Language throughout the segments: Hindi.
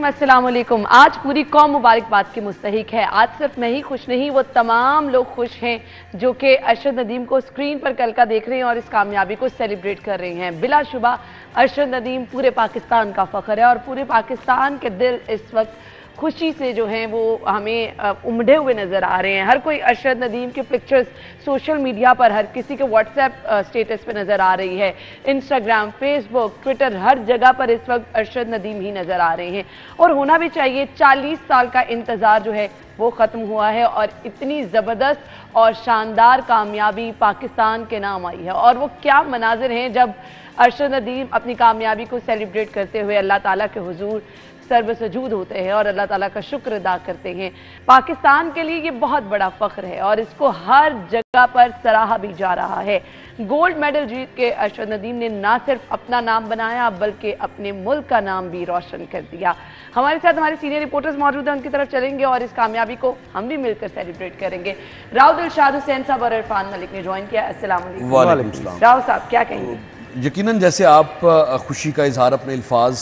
अस्सलाम वालेकुम। आज पूरी कौम मुबारकबाद की मुस्तहिक है। आज सिर्फ मैं ही खुश नहीं, वो तमाम लोग खुश हैं जो कि अरशद नदीम को स्क्रीन पर कल का देख रहे हैं और इस कामयाबी को सेलिब्रेट कर रहे हैं। बिलाशुबा अरशद नदीम पूरे पाकिस्तान का फख्र है और पूरे पाकिस्तान के दिल इस वक्त खुशी से जो हैं वो हमें उमड़े हुए नज़र आ रहे हैं। हर कोई अरशद नदीम के पिक्चर्स सोशल मीडिया पर, हर किसी के व्हाट्सएप स्टेटस पे नज़र आ रही है। इंस्टाग्राम, फेसबुक, ट्विटर, हर जगह पर इस वक्त अरशद नदीम ही नज़र आ रहे हैं और होना भी चाहिए। 40 साल का इंतज़ार जो है वो ख़त्म हुआ है और इतनी ज़बरदस्त और शानदार कामयाबी पाकिस्तान के नाम आई है। और वो क्या मनाजिर हैं जब अरशद नदीम अपनी कामयाबी को सेलिब्रेट करते हुए अल्लाह ताला के हुजूर सर्वसजूद होते हैं और अल्लाह ताला का शुक्र अदा करते हैं। पाकिस्तान के लिए ये बहुत बड़ा फ़ख्र है और इसको हर जगह पर सराहा भी जा रहा है। गोल्ड मेडल जीत के अरशद नदीम ने ना सिर्फ अपना नाम बनाया बल्कि अपने मुल्क का नाम भी रोशन कर दिया। हमारे साथ हमारे सीनियर रिपोर्टर्स मौजूद हैं, उनकी तरफ चलेंगे और इस कामयाबी को हम भी मिलकर सेलिब्रेट करेंगे। राव दिलशाद हुसैन साहब और इरफान मलिक ने ज्वाइन किया। अस्सलाम वालेकुम। राव साहब क्या कहेंगे? यकीनन जैसे आप खुशी का इजहार अपने अल्फाज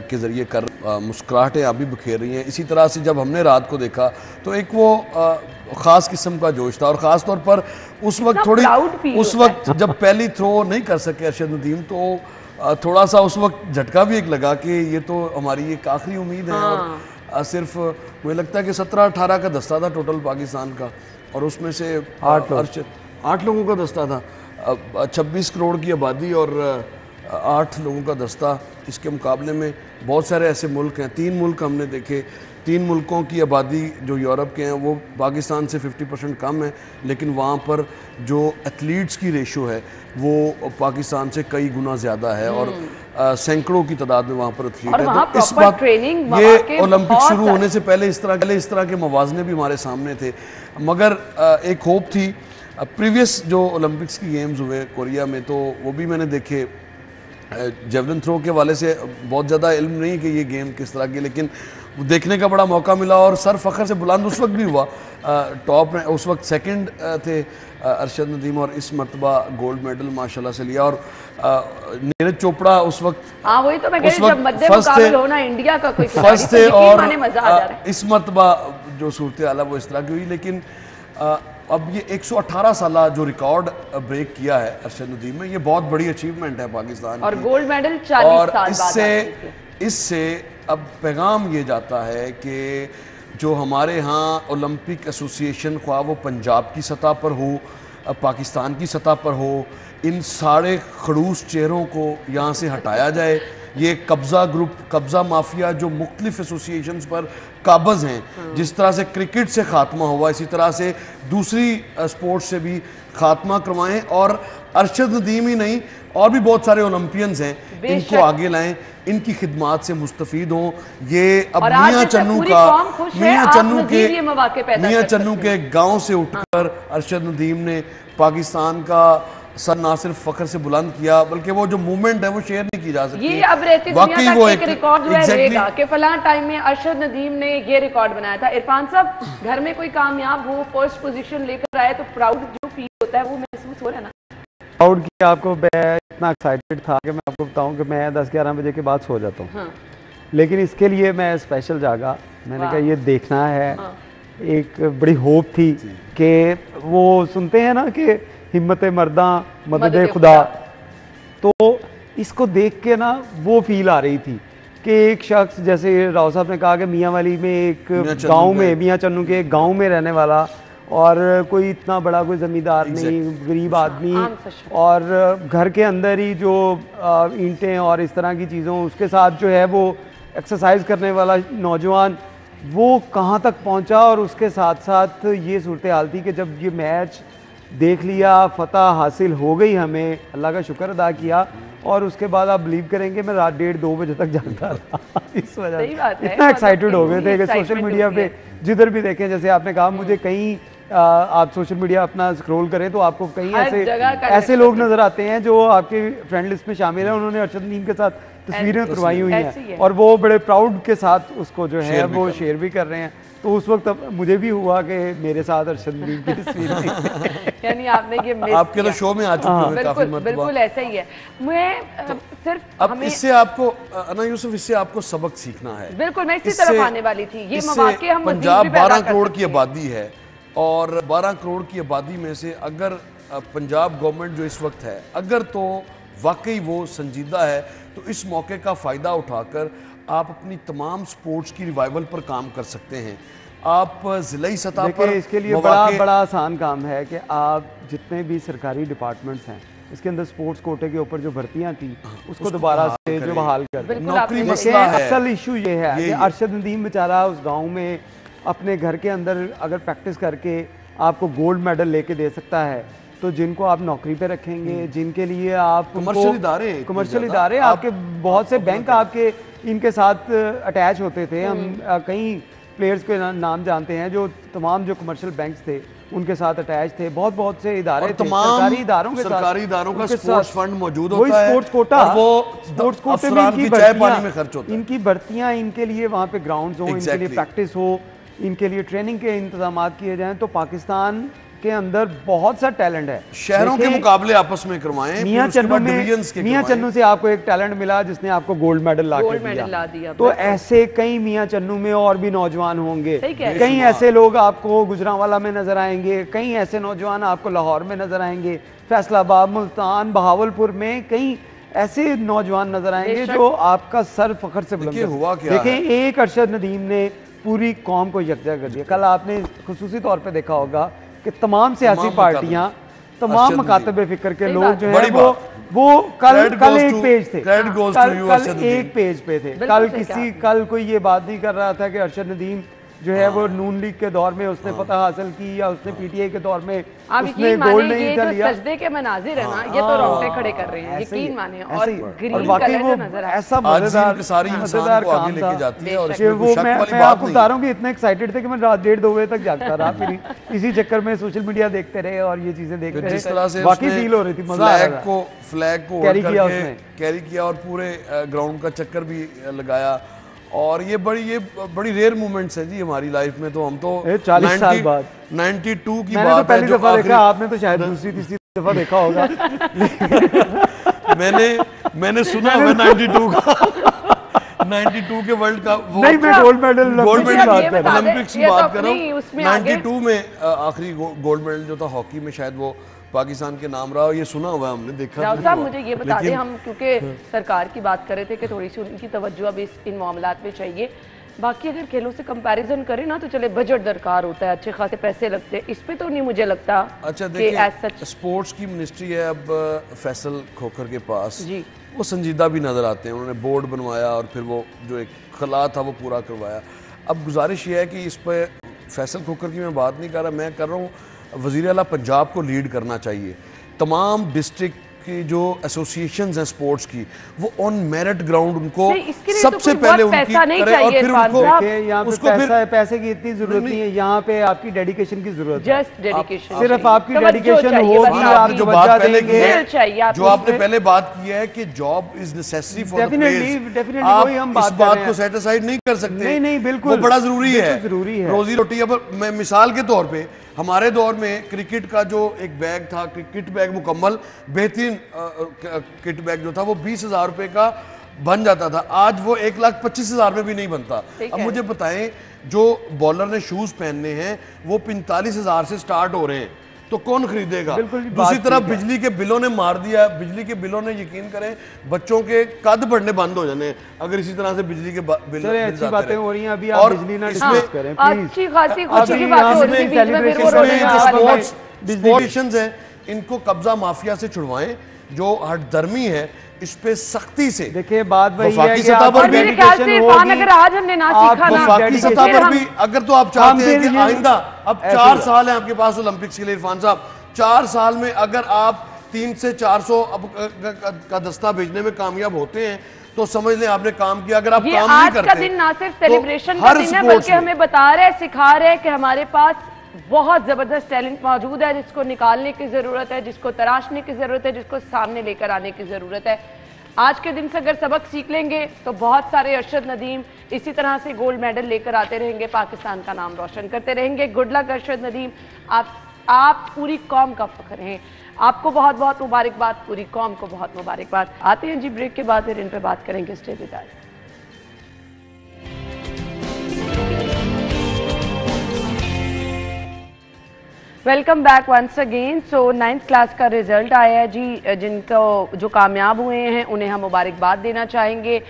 के ज़रिए कर मुस्कुराहटें आप भी बखेर रही हैं, इसी तरह से जब हमने रात को देखा तो एक वो ख़ास किस्म का जोश था और ख़ास तौर पर उस वक्त उस वक्त जब पहली थ्रो नहीं कर सके अरशद नदीम तो थोड़ा सा उस वक्त झटका भी एक लगा कि ये तो हमारी एक आखिरी उम्मीद है। और सिर्फ मुझे लगता है कि 17-18 का दस्ता था टोटल पाकिस्तान का और उसमें से 8 लोगों का दस्ता था। 26 करोड़ की आबादी और 8 लोगों का दस्ता। इसके मुकाबले में बहुत सारे ऐसे मुल्क हैं, 3 मुल्क हमने देखे, 3 मुल्कों की आबादी जो यूरोप के हैं वो पाकिस्तान से 50% कम है, लेकिन वहाँ पर जो एथलीट्स की रेशो है वो पाकिस्तान से कई गुना ज़्यादा है और सैकड़ों की तादाद में वहाँ पर एथलीट है। तो इस वक्त ये ओलंपिक शुरू होने से पहले इस तरह के मवाजने भी हमारे सामने थे, मगर एक होप थी। प्रीवियस जो ओलंपिक्स की गेम्स हुए कोरिया में तो वो भी मैंने देखे। जेवलिन थ्रो के वाले से बहुत ज़्यादा इल्म नहीं कि ये गेम किस तरह की, लेकिन देखने का बड़ा मौका मिला और सर फखर से बुलंद उस वक्त भी हुआ। टॉप में उस वक्त सेकंड थे अरशद नदीम और इस मरतबा गोल्ड मेडल माशाल्लाह से लिया। और नीरज चोपड़ा उस वक्त वही तो मैं कह रही हूं, जब मध्य मुकाबला होना इंडिया का कोई फर्स्ट थे और इस मरतबा जो सूरत हाल है वो इस तरह की हुई। लेकिन अब ये 118 साल जो रिकॉर्ड ब्रेक किया है अरशद नदीम में, ये बहुत बड़ी अचीवमेंट है पाकिस्तान और की। गोल्ड मेडल 40 साल बाद इससे अब पैगाम ये जाता है कि जो हमारे यहाँ ओलंपिक एसोसिएशन, ख्वाह वो पंजाब की सतह पर हो, पाकिस्तान की सतह पर हो, इन सारे खड़ूस चेहरों को यहाँ से हटाया जाए। ये कब्ज़ा ग्रुप, कब्ज़ा माफिया जो मुख्तलिफ एसोसिएशंस पर काबज़ हैं, जिस तरह से क्रिकेट से ख़ात्मा हुआ इसी तरह से दूसरी स्पोर्ट्स से भी ख़ात्मा करवाएं और अरशद नदीम ही नहीं और भी बहुत सारे ओलंपियंस हैं, इनको आगे लाएं, इनकी खिदमात से मुस्तफ़ीद हों। ये अब मियाँ चन्नू के गाँव से उठकर अरशद नदीम ने पाकिस्तान का सर ना सिर्फ फखर से बुलंद किया बल्कि वो जो मूवमेंट है वो शेयर नहीं की जा सकती। ये अब रहती दुनिया का एक रिकॉर्ड रहेगा कि फलां टाइम में अरशद नदीम ने ये रिकॉर्ड बनाया था। इरफान साहब, घर में कोई कामयाब हो, फर्स्ट पोजीशन लेकर आए तो प्राउड जो फील होता है वो महसूस हो रहा है ना? प्राउड की आपको, मैं इतना एक्साइटेड था कि मैं आपको बताऊं कि मैं 10-11 बजे के बाद सो जाता हूँ। लेकिन इसके लिए मैं स्पेशल जागा, मैंने कहा ये देखना है। एक बड़ी होप थी कि वो सुनते हैं ना कि हिम्मत मर्दा मदद खुदा, तो इसको देख के ना वो फील आ रही थी कि एक शख्स, जैसे राव साहब ने कहा कि मियाँ वाली में एक गांव में, मियाँ चन्नू के एक गांव में रहने वाला और कोई इतना बड़ा कोई ज़मींदार नहीं, गरीब आदमी, और घर के अंदर ही जो ईंटें और इस तरह की चीज़ों, उसके साथ जो है वो एक्सरसाइज करने वाला नौजवान, वो कहाँ तक पहुँचा। और उसके साथ साथ ये सूरत हाल थी कि जब ये मैच देख लिया, फतह हासिल हो गई, हमें अल्लाह का शुक्र अदा किया और उसके बाद आप बिलीव करेंगे मैं रात 1:30-2 बजे तक जागता रहा। इस वजह से इतना एक्साइटेड हो गए थे कि सोशल मीडिया पे जिधर भी देखें, जैसे आपने कहा, मुझे कहीं आप सोशल मीडिया अपना स्क्रॉल करें तो आपको कहीं ऐसे लोग नजर आते हैं जो आपके फ्रेंड लिस्ट में शामिल हैं, उन्होंने अरशद नदीम के साथ तस्वीरें करवाई हुई हैं और वो बड़े प्राउड के साथ उसको जो है वो शेयर भी कर रहे हैं। तो उस वक्त मुझे भी हुआ कि मेरे साथ अरशद नदीम की तस्वीर यानी आपने ये मिस आपके तो शो में आ चुके हैं काफी मर्तबा। बिल्कुल ऐसा ही है। मैं सिर्फ अब इससे आपको अना यूसुफ, इससे आपको सबक सीखना है। बिल्कुल, मैं इसी तरफ आने वाली थी। ये मौके हम पंजाब 12 करोड़ की आबादी है और 12 करोड़ की आबादी में से अगर पंजाब गवर्नमेंट जो इस वक्त है, अगर तो वाकई वो संजीदा है, तो इस मौके का फ़ायदा उठाकर आप अपनी तमाम स्पोर्ट्स की रिवाइवल पर काम कर सकते हैं। आप ज़िलाई सतह पर इसके लिए बड़ा आसान काम है कि आप जितने भी सरकारी डिपार्टमेंट्स हैं इसके अंदर स्पोर्ट्स कोटे के ऊपर जो भर्तियां थी उसको दोबारा से जो बहाल कर। नौकरी मसला है। असल इशू ये है कि अरशद नदीम बेचारा उस गाँव में अपने घर के अंदर अगर प्रैक्टिस करके आपको गोल्ड मेडल लेके दे सकता है, तो जिनको आप नौकरी पे रखेंगे, जिनके लिए आप कमर्शियल इदारे आपके बहुत से बैंक आपके इनके साथ अटैच होते थे। हम कई प्लेयर्स के नाम जानते हैं जो तमाम जो कमर्शियल बैंक्स थे उनके साथ अटैच थे। बहुत से इदारे थे, सरकारी इदारों का स्पोर्ट्स फंड मौजूद होता है, स्पोर्ट्स कोटा, वो स्पोर्ट्स कोटे में इनकी भर्तियां, इनके लिए वहाँ पे ग्राउंड्स हो, इनके लिए प्रैक्टिस हो, इनके लिए ट्रेनिंग के इंतजाम किए जाएं, तो पाकिस्तान के अंदर बहुत सा टैलेंट है। शहरों के मुकाबले आपस में करवाएं। मियां चन्नू से आपको एक टैलेंट मिला जिसने आपको गोल्ड मेडल ला दिया। तो ऐसे कई मियां चन्नू में और भी नौजवान होंगे, कई ऐसे लोग आपको गुजरांवाला में नजर आएंगे, कई ऐसे नौजवान आपको लाहौर में नजर आएंगे, फैसलाबाद, मुल्तान, बहावलपुर में कई ऐसे नौजवान नजर आएंगे जो आपका सर फख्र से बुलंद। देखें, एक अरशद नदीम ने पूरी कौम को यकजा कर दिया। कल आपने खुसूसी तौर पे देखा होगा कि तमाम सियासी पार्टियां, तमाम मकातबे फिक्र के लोग जो है वो कल एक पेज थे, कल एक पेज पे थे। कल कोई ये बात नहीं कर रहा था कि अरशद नदीम जो है वो नून लीग के दौर में उसने फतह हासिल की या उसने पीटीआई के दौर में उसने गोल्ड नहीं था लिया। सजदे के मनाजिर है ना, ये तो रोंगटे खड़े कर रहे हैं, यकीन मानिए। और ग्रीन कलर जो नजर ऐसा मजेदार काम था कि वो मैं आपको बता रहा हूँ कि इतने एक्साइटेड थे कि मैं रात 1:30-2 बजे तक जागता रहा। फिर इसी चक्कर में सोशल मीडिया देखते रहे और ये चीजें देखते रहे, बाकी फील हो रही थी, मजा आ रहा था। फ्लैग को कैरी किया और पूरे ग्राउंड का चक्कर भी लगाया। और ये बड़ी रेयर मोमेंट्स है जी हमारी लाइफ में। तो हम तो 40 साल बाद 92 की मैंने बात तो पहली दफा देखा, आपने तो शायद दूसरी तीसरी दफा देखा होगा। मैंने सुना हुआ 92 का 92 के वर्ल्ड का नहीं, मैं गोल्ड मेडल ओलंपिक्स की बात कर रहा हूँ। 92 में आखिरी गोल्ड मेडल जो था हॉकी में शायद वो पाकिस्तान के नाम रहा, ये सुना हुआ हमने देखा। साहब मुझे ये बता दें, हम क्योंकि सरकार की बात कर रहे थे कि थोड़ी सी उनकी तवज्जो अब इन मामलात में चाहिए। बाकी अगर खेलों से कंपैरिजन करें ना तो चले बजट दरकार होता है, अच्छे खासे पैसे लगते हैं, इस पे तो नहीं मुझे लगता। अच्छा देखिए, स्पोर्ट्स की मिनिस्ट्री है अब फैसल खोखर के पास जी, वो संजीदा भी नजर आते हैं। उन्होंने बोर्ड बनवाया और फिर वो जो एक खला था वो पूरा करवाया। अब गुजारिश ये है कि इस पर फैसल खोखर की मैं बात नहीं कर रहा, मैं कर रहा हूँ वज़ीर आला पंजाब को लीड करना चाहिए। तमाम डिस्ट्रिक्ट की जो एसोसिएशंस हैं स्पोर्ट्स की, वो ऑन मेरिट ग्राउंड उनको सबसे तो पहले उनकी करे और फिर उनको पैसे की इतनी जरूरत नहीं है, यहाँ पे आपकी डेडिकेशन की जरूरत है। जस्ट डेडिकेशन, सिर्फ आपकी डेडिकेशन होगी, आप जो बात पहले की है, जो आपने पहले बात की है कि job is necessary for the players, आप इस बात को सेट असाइड नहीं कर सकते। नहीं, बिल्कुल वो बड़ा जरूरी है, रोजी रोटी। अब मैं मिसाल के तौर पे हमारे दौर में क्रिकेट का जो एक बैग था, क्रिकेट बैग मुकम्मल बेहतरीन किट बैग जो था वो 20,000 रुपए का बन जाता था। आज वो 1,25,000 में भी नहीं बनता। अब मुझे बताएं, जो बॉलर ने शूज पहनने हैं वो 45,000 से स्टार्ट हो रहे हैं, तो कौन खरीदेगा? दूसरी तरफ बिजली के बिलों ने मार दिया। बिजली के बिलों ने, यकीन करें, बच्चों के कद बढ़ने बंद हो जाने अगर इसी तरह से बिजली के बिल अच्छी बातें हो रही हैं। अभी आप बिजली ना डिस्कस करें प्लीज। अच्छी खासी खुशी की बात हो रही है, स्पोर्ट्स हैं, इनको कब्जा माफिया से छुड़वाएं। जो हटधर्मी है इस पे सख्ती से देखिए, बात वही है कि अगर आज हमने ना सीखा ना वफाकी सतह पर भी, अगर तो आप चाहते हैं कि आइंदा, अब 4 साल है आपके पास ओलंपिक्स के लिए इरफान साहब, 4 साल में अगर आप 300 से 400 का दस्ता भेजने में कामयाब होते हैं तो समझ लें आपने काम किया। अगर आप काम नहीं करते, आज का दिन ना सिर्फ सेलिब्रेशन का दिन है बल्कि हमें बता रहे हैं, सिखा रहे हैं कि हमारे पास बहुत जबरदस्त टैलेंट मौजूद है, जिसको निकालने की जरूरत है, जिसको तराशने की जरूरत है, जिसको सामने लेकर आने की जरूरत है। आज के दिन से अगर सबक सीख लेंगे तो बहुत सारे अरशद नदीम इसी तरह से गोल्ड मेडल लेकर आते रहेंगे, पाकिस्तान का नाम रोशन करते रहेंगे। गुड लक अरशद नदीम, आप पूरी कौम का फख्र हैं। आपको बहुत बहुत मुबारकबाद, पूरी कौम को बहुत मुबारकबाद। आते हैं जी ब्रेक के बाद, फिर इन पे बात करेंगे। Stay with us. Welcome back once again. So 9th class का रिजल्ट आया है जी। जिनको जो कामयाब हुए हैं उन्हें हम मुबारकबाद देना चाहेंगे।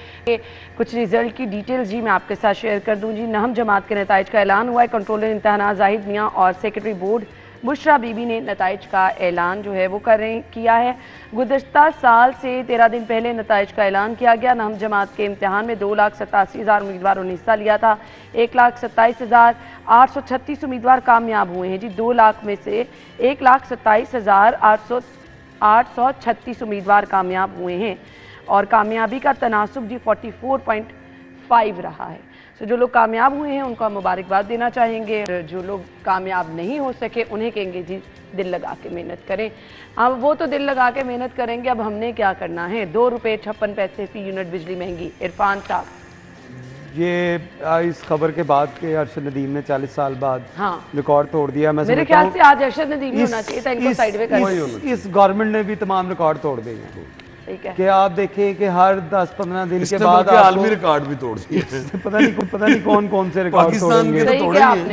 कुछ रिजल्ट की डिटेल्स जी मैं आपके साथ शेयर कर दूं जी। नहम जमात के नताइज का ऐलान हुआ है। कंट्रोलर इम्तहानात जाहिद मियाँ और सेक्रेटरी बोर्ड बुशरा बीबी ने नताइज का ऐलान जो है वो किया है। गुज़श्ता साल से 13 दिन पहले नताइज का ऐलान किया गया। नहम जमात के इम्तहान में 2,87,000 उम्मीदवारों ने हिस्सा लिया था। 1,27,836 उम्मीदवार कामयाब हुए हैं जी। 2 लाख में से 1,27,836 उम्मीदवार कामयाब हुए हैं और कामयाबी का तनासुब जी 44.5 रहा है। तो जो लोग कामयाब हुए हैं उनको हम मुबारकबाद देना चाहेंगे। जो लोग कामयाब नहीं हो सके उन्हें कहेंगे जी दिल लगा के मेहनत करें। अब वो तो दिल लगा के मेहनत करेंगे, अब हमने क्या करना है। 2 रुपये 56 पैसे फी यूनिट बिजली महंगी। इरफान साहब, ये इस खबर के बाद के अरशद नदीम ने 40 साल बाद रिकॉर्ड तोड़ दिया। मैं मेरे ख्याल से आज अरशद नदीम होना चाहिए था, इनको साइड में कर। इस गवर्नमेंट ने भी तमाम रिकॉर्ड तोड़ दिए हैं। कि आप देखें कि हर 10-15 दिन के बाद आलमी रिकॉर्ड भी तोड़ दिए। पता नहीं कौन कौन से रिकॉर्ड तोड़ेंगे।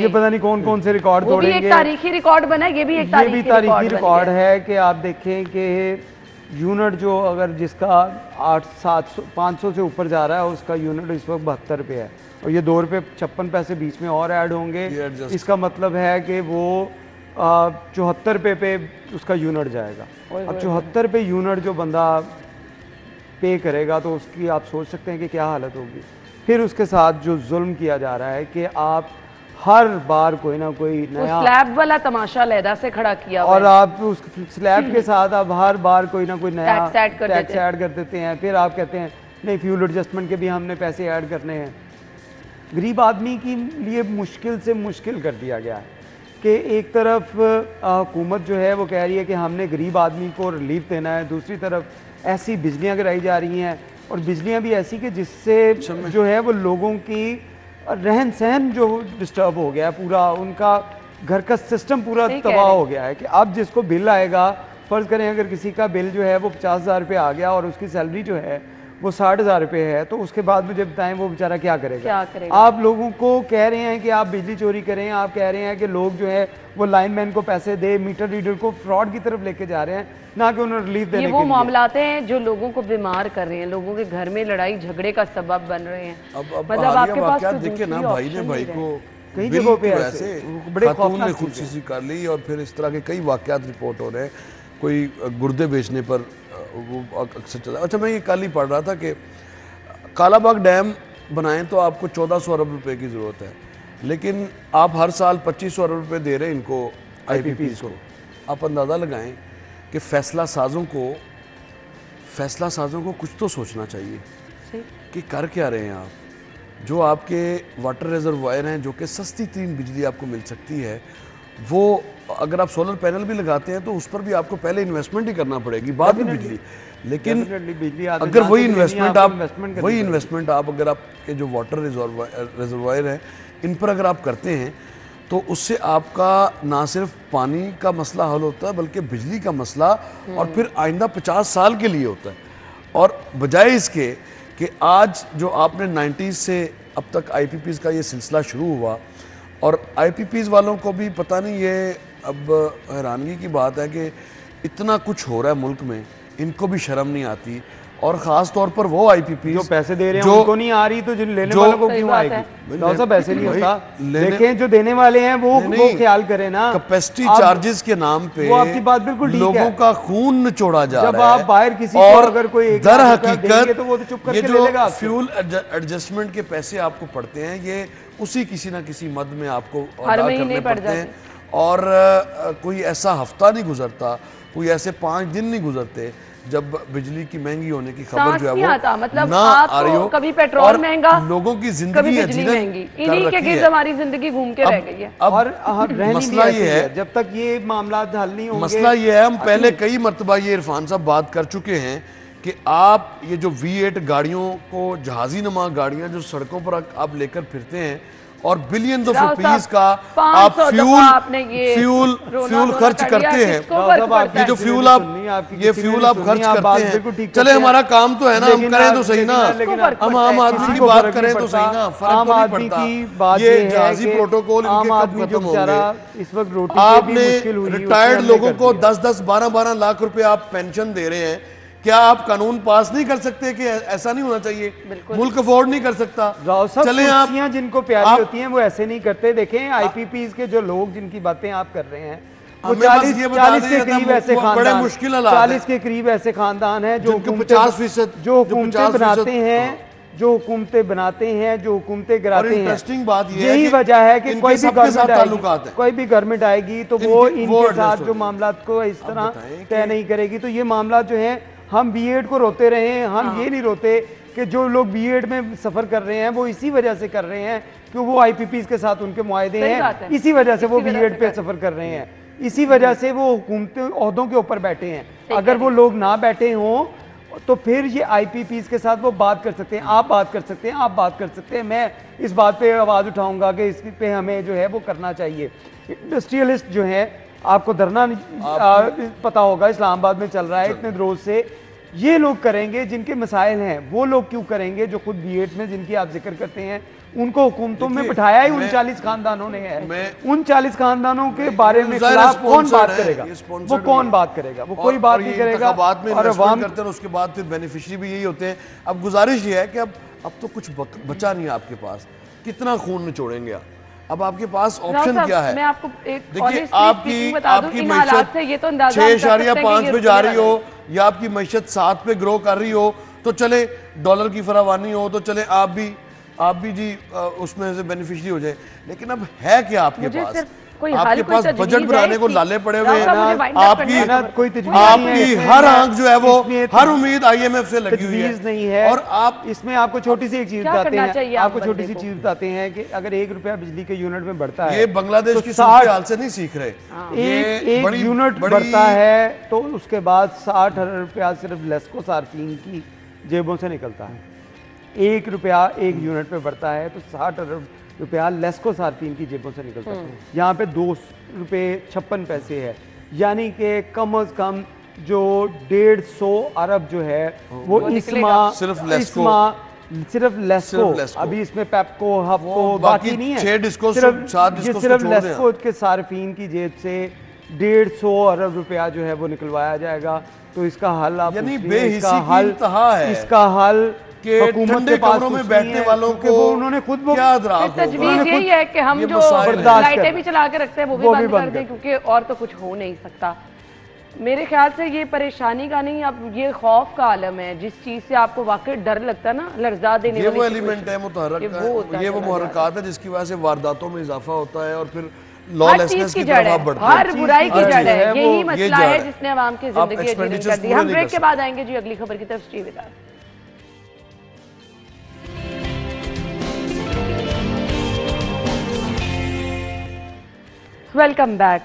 ये पता नहीं कौन कौन से रिकॉर्ड तोड़ेंगे। एक तारीखी रिकॉर्ड बना, ये भी एक तारीखी रिकॉर्ड है कि आप देखें कि यूनिट जो अगर जिसका 500 से ऊपर जा रहा है उसका यूनिट इस वक्त 72 रुपये है और ये 2 रुपये 56 पैसे बीच में और ऐड होंगे। इसका मतलब है कि वो 74 रुपये पे उसका यूनिट जाएगा। अब 74 रुपये यूनिट जो बंदा पे करेगा तो उसकी आप सोच सकते हैं कि क्या हालत होगी। फिर उसके साथ जो जुल्म किया जा रहा है कि आप हर बार कोई ना कोई नया स्लैब वाला तमाशा लहदा से खड़ा किया और आप उस स्लैब के साथ आप हर बार कोई ना कोई नया टैक्स ऐड कर देते हैं। फिर आप कहते हैं नहीं फ्यूल एडजस्टमेंट के भी हमने पैसे ऐड करने हैं। गरीब आदमी के लिए मुश्किल से मुश्किल कर दिया गया है कि एक तरफ हुकूमत जो है वो कह रही है कि हमने गरीब आदमी को रिलीफ देना है, दूसरी तरफ ऐसी बिजलियाँ गिराई जा रही हैं और बिजलियाँ भी ऐसी कि जिससे जो है वो लोगों की रहन सहन जो डिस्टर्ब हो गया है, पूरा उनका घर का सिस्टम पूरा तबाह हो गया है। कि अब जिसको बिल आएगा, फ़र्ज़ करें अगर किसी का बिल जो है वो 50,000 रुपये आ गया और उसकी सैलरी जो है वो 60,000 रुपये है, तो उसके बाद मुझे बताएं वो बेचारा क्या करेगा। आप लोगों को कह रहे हैं कि आप बिजली चोरी करें, आप कह रहे हैं कि लोग जो है वो लाइनमैन को पैसे दे, मीटर रीडर को फ्रॉड की तरफ लेके जा रहे हैं, ना कि उन्हें रिलीफ देने के लिए। वो मामलाते हैं जो लोगों को बीमार कर रहे हैं, लोगों के घर में लड़ाई झगड़े का सबब बन रहे हैं। मतलब आपके पास देखे ना भाई ने भाई को कई जगहों पे ऐसे बड़े खातून ने खुदकुशी कर ली और फिर इस तरह के कई वाकयात रिपोर्ट हो रहे हैं। कोई गुर्दे बेचने पर वो अक्सर चला। अच्छा, मैं ये कल ही पढ़ रहा था कि कालाबाग डैम बनाएं तो आपको 1400 अरब रुपए की ज़रूरत है, लेकिन आप हर साल 2500 अरब रुपए दे रहे हैं इनको IPPs को। आप अंदाज़ा लगाएं कि फैसला साज़ों को कुछ तो सोचना चाहिए कि कर क्या रहे हैं आप। जो आपके वाटर रिजर्वायर हैं जो कि सस्ती तीन बिजली आपको मिल सकती है, वो अगर आप सोलर पैनल भी लगाते हैं तो उस पर भी आपको पहले इन्वेस्टमेंट ही करना पड़ेगी, बाद में बिजली। लेकिन अगर वही इन्वेस्टमेंट आप अगर आपके जो वाटर रिजर्वायर हैं इन पर अगर आप करते हैं तो उससे आपका ना सिर्फ पानी का मसला हल होता है बल्कि बिजली का मसला और फिर आइंदा 50 साल के लिए होता है। और बजाय इसके कि आज जो आपने 90s से अब तक IPPs का ये सिलसिला शुरू हुआ और IPPs वालों को भी पता नहीं, ये अब हैरानगी की बात है कि इतना कुछ हो रहा है मुल्क में, इनको भी शर्म नहीं आती। और ख़ास तौर पर वो IPPs जो पैसे दे रहे हैं उनको नहीं आ रही तो जो लेने वालों को क्यों आएगी। तो पैसे नहीं होता, देखें जो देने वाले हैं वो ख्याल करें ना। कैपेसिटी चार्जेस के नाम पे वो आपकी बात बिल्कुल ठीक है, लोगों का खून निचोड़ा जा रहा है। जब आप बाहर किसी को अगर कोई दर हकीकत तो वो तो चुप करके ये ले लेगा। जो फ्यूल एडजस्टमेंट के पैसे आपको पड़ते हैं ये उसी किसी ना किसी मद में आपको अदा करने पड़ते हैं और कोई ऐसा हफ्ता नहीं गुजरता, कोई ऐसे 5 दिन नहीं गुजरते जब बिजली की महंगी होने की खबर जो है वो मतलब ना आ रही हो। कभी पेट्रोल महंगा, लोगों की जिंदगी महंगी, इन्हीं के गिर्द हमारी जिंदगी घूम के रह गई है। और मसला ये है जब तक ये मामला हल नहीं होंगे। मसला ये है, हम पहले कई मरतबा ये इरफान साहब बात कर चुके हैं कि आप ये जो V8 गाड़ियों को, जहाजी नुमा गाड़ियां जो सड़कों पर आप लेकर फिरते हैं और बिलियंस ऑफ रुपीस का आप फ्यूल खर्च करते हैं, ये जो फ्यूल आप खर्च करते हैं, चले हमारा काम तो है ना, हम करें तो सही ना, हम आम आदमी की बात करें तो सही ना, फर्क तो नहीं पड़ता। ये जहाजी प्रोटोकॉल इनके कब खत्म होंगे? इस वक्त रोटी आपने रिटायर्ड लोगों को 10-10, 12-12 लाख रुपए आप पेंशन दे रहे हैं, क्या आप कानून पास नहीं कर सकते कि ऐसा नहीं होना चाहिए? मुल्क अफोर्ड नहीं कर सकता? चले आप जिनको प्यारी होती हैं वो ऐसे नहीं करते। देखें आईपीपीज के जो लोग जिनकी बातें आप कर रहे हैं वो 40 के करीब ऐसे खानदान, 40 के करीब ऐसे खानदान हैं जो 50% जो हुकूमतें बनाते हैं, जो हुकूमतें बनाते हैं, जो हुकूमतें गिराते हैं। इंटरेस्टिंग बात ये यही वजह है कि कोई भी गवर्नमेंट आएगी तो वो इनके साथ जो मामला को इस तरह तय नहीं करेगी। तो ये मामला जो है, हम B8 को रोते रहे हैं, हम ये नहीं रोते कि जो लोग B8 में सफर कर रहे हैं वो इसी वजह से कर रहे हैं कि वो IPPs के साथ उनके मुआहदे हैं, इसी वजह से वो B8 पे सफर कर रहे हैं, इसी वजह से वो हुकूमती ओहदों के ऊपर बैठे हैं। अगर वो लोग ना बैठे हों तो फिर ये IPPs के साथ वो बात कर सकते हैं, आप बात कर सकते हैं, आप बात कर सकते हैं। मैं इस बात पे आवाज़ उठाऊंगा कि इस पे हमें जो है वो करना चाहिए। इंडस्ट्रियलिस्ट जो है, आपको धरना पता होगा इस्लामाबाद में चल रहा है इतने रोज से, ये लोग करेंगे जिनके मसाइल हैं। वो लोग क्यों करेंगे जो खुद B8 में जिनकी आप जिक्र करते हैं, उनको हुकूमतों में बिठाया ही 39 खानदानों ने है। 39 खानदानों के बारे में खिलाफ कौन बात करेगा? वो कौन बात करेगा? वो कोई बात नहीं करेगा। बाद में इन्वेस्टमेंट करते हैं, उसके बाद फिर बेनिफिशियरी भी यही होते हैं। अब गुजारिश ये है कि अब तो कुछ बचा नहीं है आपके पास, कितना खून निचोड़ेंगे आप? अब आपके पास ऑप्शन क्या है? मैं आपको एक देखिए, आपकी मैशत 6.5 पे जा रही हो या आपकी मैशत 7 पे ग्रो कर रही हो, तो चले डॉलर की फरावानी हो तो चले आप भी जी उसमें से बेनिफिशियरी हो जाए। लेकिन अब है क्या आपके पास? आपके पास बजट बनाने को लाले पड़े हुए हैं। आपकी हर आंख जो है वो, हर उम्मीद IMF से लगी हुई है नहीं है। और आप इसमें आपको छोटी सी एक चीज बताते हैं, आपको छोटी सी चीज बताते हैं कि अगर 1 रुपया बिजली के यूनिट में बढ़ता है, ये बांग्लादेश की हाल से नहीं सीख रहे, एक यूनिट बढ़ता है तो उसके बाद 60 अरब रुपया सिर्फ लेस्को सार्फिन की जेबों से निकलता है। 1 रुपया एक यूनिट पे बढ़ता है तो 60 अरब रुपया लेस्को सार्फिन की जेबों से निकलता है। यहाँ पे 2 रुपये 56 पैसे है, यानी कि कम अज कम जो 150 अरब जो है वो सिर्फ लेस्को, अभी इसमें पेप्को, हफ्को बाकी नहीं है, सिर्फ लेस्को के सार्फिन की जेब से 150 अरब रुपया जो है वो निकलवाया जाएगा। तो इसका हल आप इसका हल ठंडे कमरों में बैठने वालों को उन्होंने खुद क्या तजवीज़ यही है कि हम जो लाइटें भी चला के रखते हैं वो भी बंद कर दें, क्योंकि और तो कुछ हो नहीं सकता। मेरे ख्याल से ये परेशानी का नहीं, अब ये खौफ का आलम है। जिस चीज से आपको वाकई डर लगता है ना, लर्जा देने वाली, ये वो एलिमेंट है मुतहर्रिक, ये वो मुहर्रिकात है जिसकी वजह से वारदातों में इजाफा होता है और फिर लॉलेसनेस की तरफ आप बढ़ते हैं। हर बुराई की जड़ है, यही मसला है जिसने आवाम की जिंदगी अजीब कर दी। हम ब्रेक के बाद आएंगे जी अगली खबर की तरफ। Stay with us. Welcome back.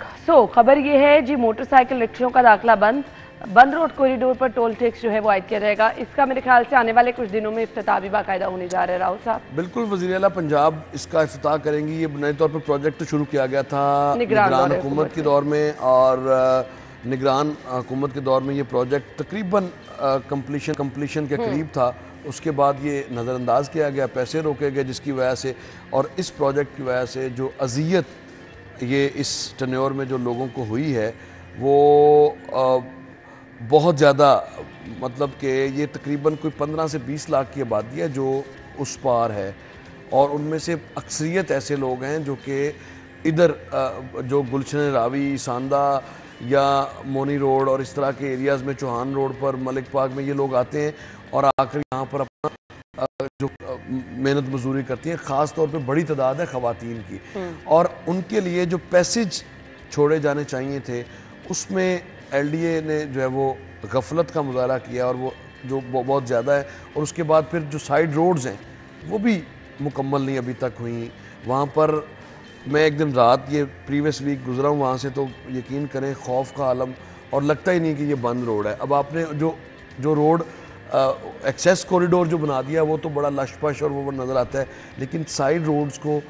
खबर ये है जी, मोटरसाइकिल रिक्शों का दाखिला बंद रोड कॉरिडोर पर टोल टैक्स जो है वो आयद किया जाएगा। इसका मेरे ख्याल से आने वाले कुछ दिनों में इफ्तिताह भी बाकायदा होने जा रहा है। राहुल साहब, बिल्कुल, वज़ीर आला पंजाब इसका इफ्तिताह करेंगी। ये बुनियादी तौर पर प्रोजेक्ट शुरू किया गया था निगरान हुकूमत के दौर में, और निगरान हुकूमत के दौर में ये प्रोजेक्ट तकरीबन कंप्लीशन के करीब था। उसके बाद ये नज़रअंदाज किया गया, पैसे रोके गए, जिसकी वजह से और इस प्रोजेक्ट की वजह से जो अजियत ये इस टन्योर में जो लोगों को हुई है वो बहुत ज़्यादा, मतलब कि ये तकरीबन कोई 15 से 20 लाख की आबादी है जो उस पार है, और उनमें से अक्सरियत ऐसे लोग हैं जो कि इधर जो गुलशन रावी, सांदा या मोनी रोड और इस तरह के एरियाज़ में, चौहान रोड पर, मलिक पार्क में ये लोग आते हैं और आकर यहाँ पर अपना जो मेहनत मजदूरी करती हैं। ख़ास तौर पे बड़ी तादाद है ख़वातीन की, और उनके लिए जो पैसेज छोड़े जाने चाहिए थे उसमें LDA ने जो है वो गफलत का मुजाहरा किया, और वो जो बहुत ज़्यादा है। और उसके बाद फिर जो साइड रोड्स हैं वो भी मुकम्मल नहीं अभी तक हुई। वहाँ पर मैं एक दिन रात, ये प्रीवियस वीक गुजरा हूँ वहाँ से, तो यकीन करें खौफ का आलम, और लगता ही नहीं कि ये बंद रोड है। अब आपने जो रोड एक्सेस कॉरिडोर जो बना दिया वो तो बड़ा लश-पश और वो नज़र आता है, लेकिन साइड रोड्स को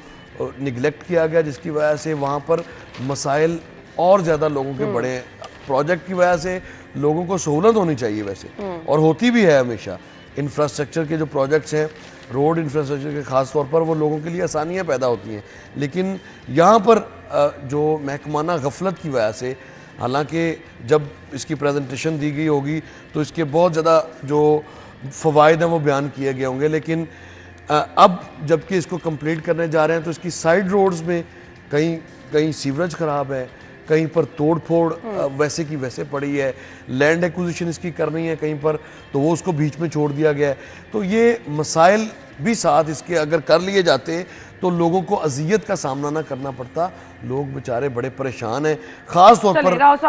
निगलेक्ट किया गया, जिसकी वजह से वहाँ पर मसाइल और ज़्यादा लोगों के बड़े हैं। प्रोजेक्ट की वजह से लोगों को सहूलत होनी चाहिए वैसे, और होती भी है हमेशा। इंफ्रास्ट्रक्चर के जो प्रोजेक्ट्स हैं, रोड इंफ्रास्ट्रक्चर के ख़ास तौर पर, वो लोगों के लिए आसानियाँ पैदा होती हैं, लेकिन यहाँ पर जो महकमाना गफलत की वजह से, हालांकि जब इसकी प्रेजेंटेशन दी गई होगी तो इसके बहुत ज़्यादा जो फ़वाइद हैं वो बयान किए गए होंगे, लेकिन अब जबकि इसको कंप्लीट करने जा रहे हैं तो इसकी साइड रोड्स में कहीं कहीं सीवरेज ख़राब है, कहीं पर तोड़ फोड़ वैसे की वैसे पड़ी है, लैंड एक्विजिशन इसकी करनी है कहीं पर, तो वो उसको बीच में छोड़ दिया गया है। तो ये मसाइल भी साथ इसके अगर कर लिए जाते तो लोगों को अजियत का सामना ना करना पड़ता। लोग बेचारे बड़े परेशान हैं, खास तौर पर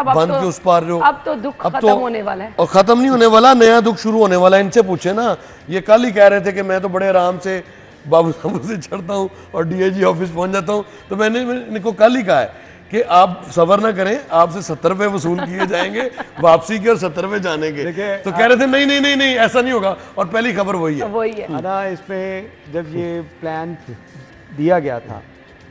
बंद के उस पार जो अब तो दुख खत्म होने वाला है, और ख़त्म नहीं होने वाला, नया दुख शुरू होने वाला है। इनसे पूछे ना, ये कल ही कह रहे थे कि मैं तो बड़े आराम से बाबू साहब से चढ़ता हूँ और डीआईजी ऑफिस पहुँच जाता हूँ। तो मैंने इनको कल ही कहा है कि आप सबर ना करें, आपसे 70 रुपये वसूल किए जाएंगे वापसी के और 70 रुपये जाने के। तो कह रहे थे नहीं नहीं नहीं नहीं ऐसा नहीं होगा, और पहली खबर वही है ना। इसमें जब ये प्लान दिया गया था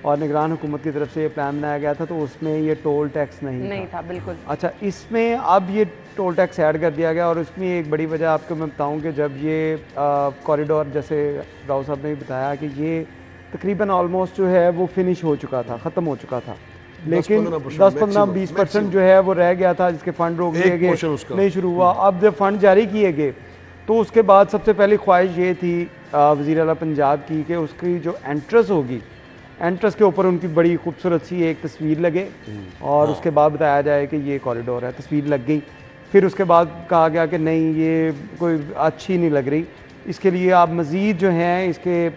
और निगरान हुकूमत की तरफ से ये प्लान बनाया गया था तो उसमें ये टोल टैक्स नहीं था बिल्कुल। अच्छा, इसमें अब ये टोल टैक्स ऐड कर दिया गया, और इसमें एक बड़ी वजह आपको मैं बताऊं कि जब ये कॉरिडोर, जैसे राव साहब ने भी बताया कि ये तकरीबन ऑलमोस्ट जो है वो फिनिश हो चुका था, ख़त्म हो चुका था, लेकिन 10-15-20% जो है वो रह गया था, जिसके फंड रोक दिए गए, नहीं शुरू हुआ। अब जब फंड जारी किए गए तो उसके बाद सबसे पहली ख्वाहिश ये थी वज़ीर आला पंजाब की कि उसकी जो एंट्रेंस होगी, एंट्रेंस के ऊपर उनकी बड़ी खूबसूरत सी एक तस्वीर लगे और उसके बाद बताया जाए कि ये कॉरिडोर है। तस्वीर लग गई, फिर उसके बाद कहा गया कि नहीं ये कोई अच्छी नहीं लग रही, इसके लिए आप मज़ीद जो हैं इसके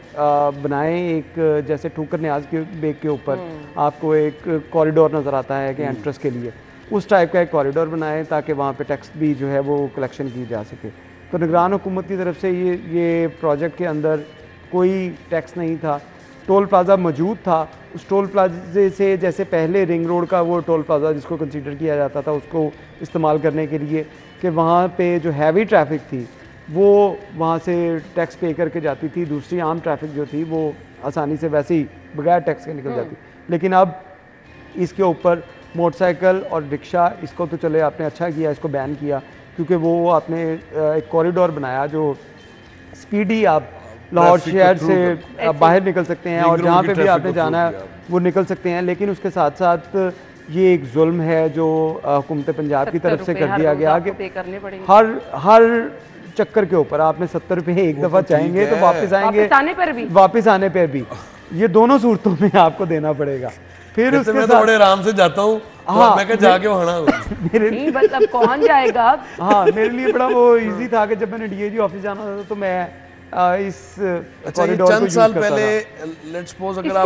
बनाएं, एक जैसे ठोकर न्याज के बेग के ऊपर आपको एक कॉरिडोर नज़र आता है कि एंट्रेंस के लिए, उस टाइप का एक कॉरिडोर बनाएं ताकि वहाँ पे टैक्स भी जो है वो कलेक्शन की जा सके। तो निगरान हुकूमत की तरफ से ये प्रोजेक्ट के अंदर कोई टैक्स नहीं था। टोल प्लाज़ा मौजूद था, उस टोल प्लाजे से जैसे पहले रिंग रोड का वो टोल प्लाज़ा जिसको कंसीडर किया जाता था उसको इस्तेमाल करने के लिए, कि वहाँ पे जो हैवी ट्रैफिक थी वो वहाँ से टैक्स पे करके जाती थी, दूसरी आम ट्रैफिक जो थी वो आसानी से वैसे ही बगैर टैक्स के निकल जाती। लेकिन अब इसके ऊपर मोटरसाइकिल और रिक्शा, इसको तो चले आपने अच्छा किया, इसको बैन किया, क्योंकि वो आपने एक कॉरिडोर बनाया जो स्पीडी आप लाहौर शहर से बाहर निकल सकते हैं और जहाँ पे भी आपने जाना है वो निकल सकते हैं। लेकिन उसके साथ साथ ये एक जुल्म है जो हुकूमत पंजाब की तरफ से कर दिया गया कि हर चक्कर के ऊपर आपने 70 रुपये एक दफ़ा चाहेंगे तो वापस आएंगे, वापस आने पर भी ये दोनों सूरतों में आपको देना पड़ेगा। फिर उसके मैं तो बड़े आराम से जाता हूँ, हाँ, मैं जाके वहाँ मेरे लिए मतलब कौन जाएगा। हाँ, मेरे लिए बड़ा वो इजी था कि जब मैंने डीएजी ऑफिस जाना था तो मैं इस चंद साल पहले लेट्स सपोज अगर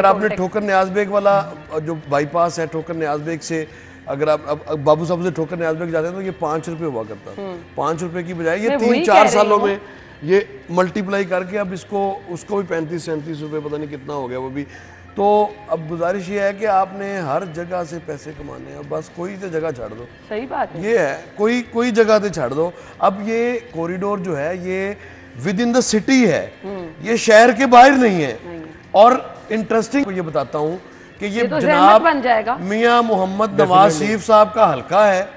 आपने ठोकर न्याज बेग वाला जो बाईपास है ठोकर न्याज बेग से, अगर आप बाबू साहब से ठोकर न्याज बेग जाते हैं तो ये 5 रुपये हुआ करता, 5 रुपये की बजाय ये 3-4 सालों में ये मल्टीप्लाई करके अब इसको उसको भी 35-37 रुपये पता नहीं कितना हो गया वो भी। तो अब गुजारिश ये है कि आपने हर जगह से पैसे कमाने हैं, बस कोई तो जगह छाड़ दो। सही बात है, ये है कोई जगह से छाड़ दो। अब ये कॉरिडोर जो है ये विद इन द सिटी है, ये शहर के बाहर नहीं है। और इंटरेस्टिंग ये बताता हूँ कि ये तो जनाब बन जाएगा मियाँ मोहम्मद नवाज शरीफ साहब का हल्का है।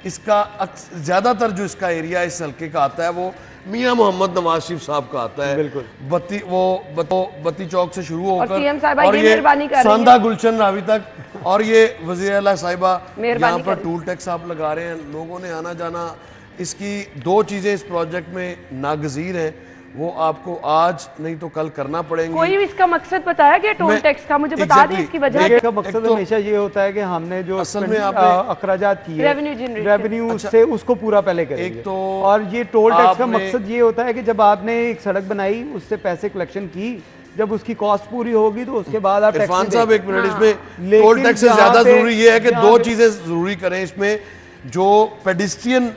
इसका ज्यादातर जो इसका एरिया इस हल्के का आता है वो मियाँ मोहम्मद नवाज शरीफ साहब का आता है। बिल्कुल बत्ती चौक से शुरू होकर और ये सांदा गुलशन रावी तक, और ये वज़ीर आला साहिबा यहाँ पर टूल टैक्स आप लगा रहे हैं, लोगों ने आना जाना। इसकी 2 चीजें इस प्रोजेक्ट में नागजीर हैं, वो आपको आज नहीं तो कल करना पड़ेंगी। कोई भी इसका मकसद बताया कि टोल टैक्स का, मुझे बता दें इसकी वजह। इसका मकसद हमेशा ये होता है कि हमने जो असल में अखराजात किए रेवेन्यू से उसको पूरा पहले करेंगे। तो और ये टोल टैक्स का मकसद ये होता है कि जब आपने एक सड़क बनाई, उससे पैसे कलेक्शन की, जब उसकी कॉस्ट पूरी होगी तो उसके बाद आप इरफान साहब एक मिनट, इसमें टोल टैक्स से ज्यादा जरूरी ये है कि 2 चीजें जरूरी करें इसमें। जो पेडिस्ट्रियन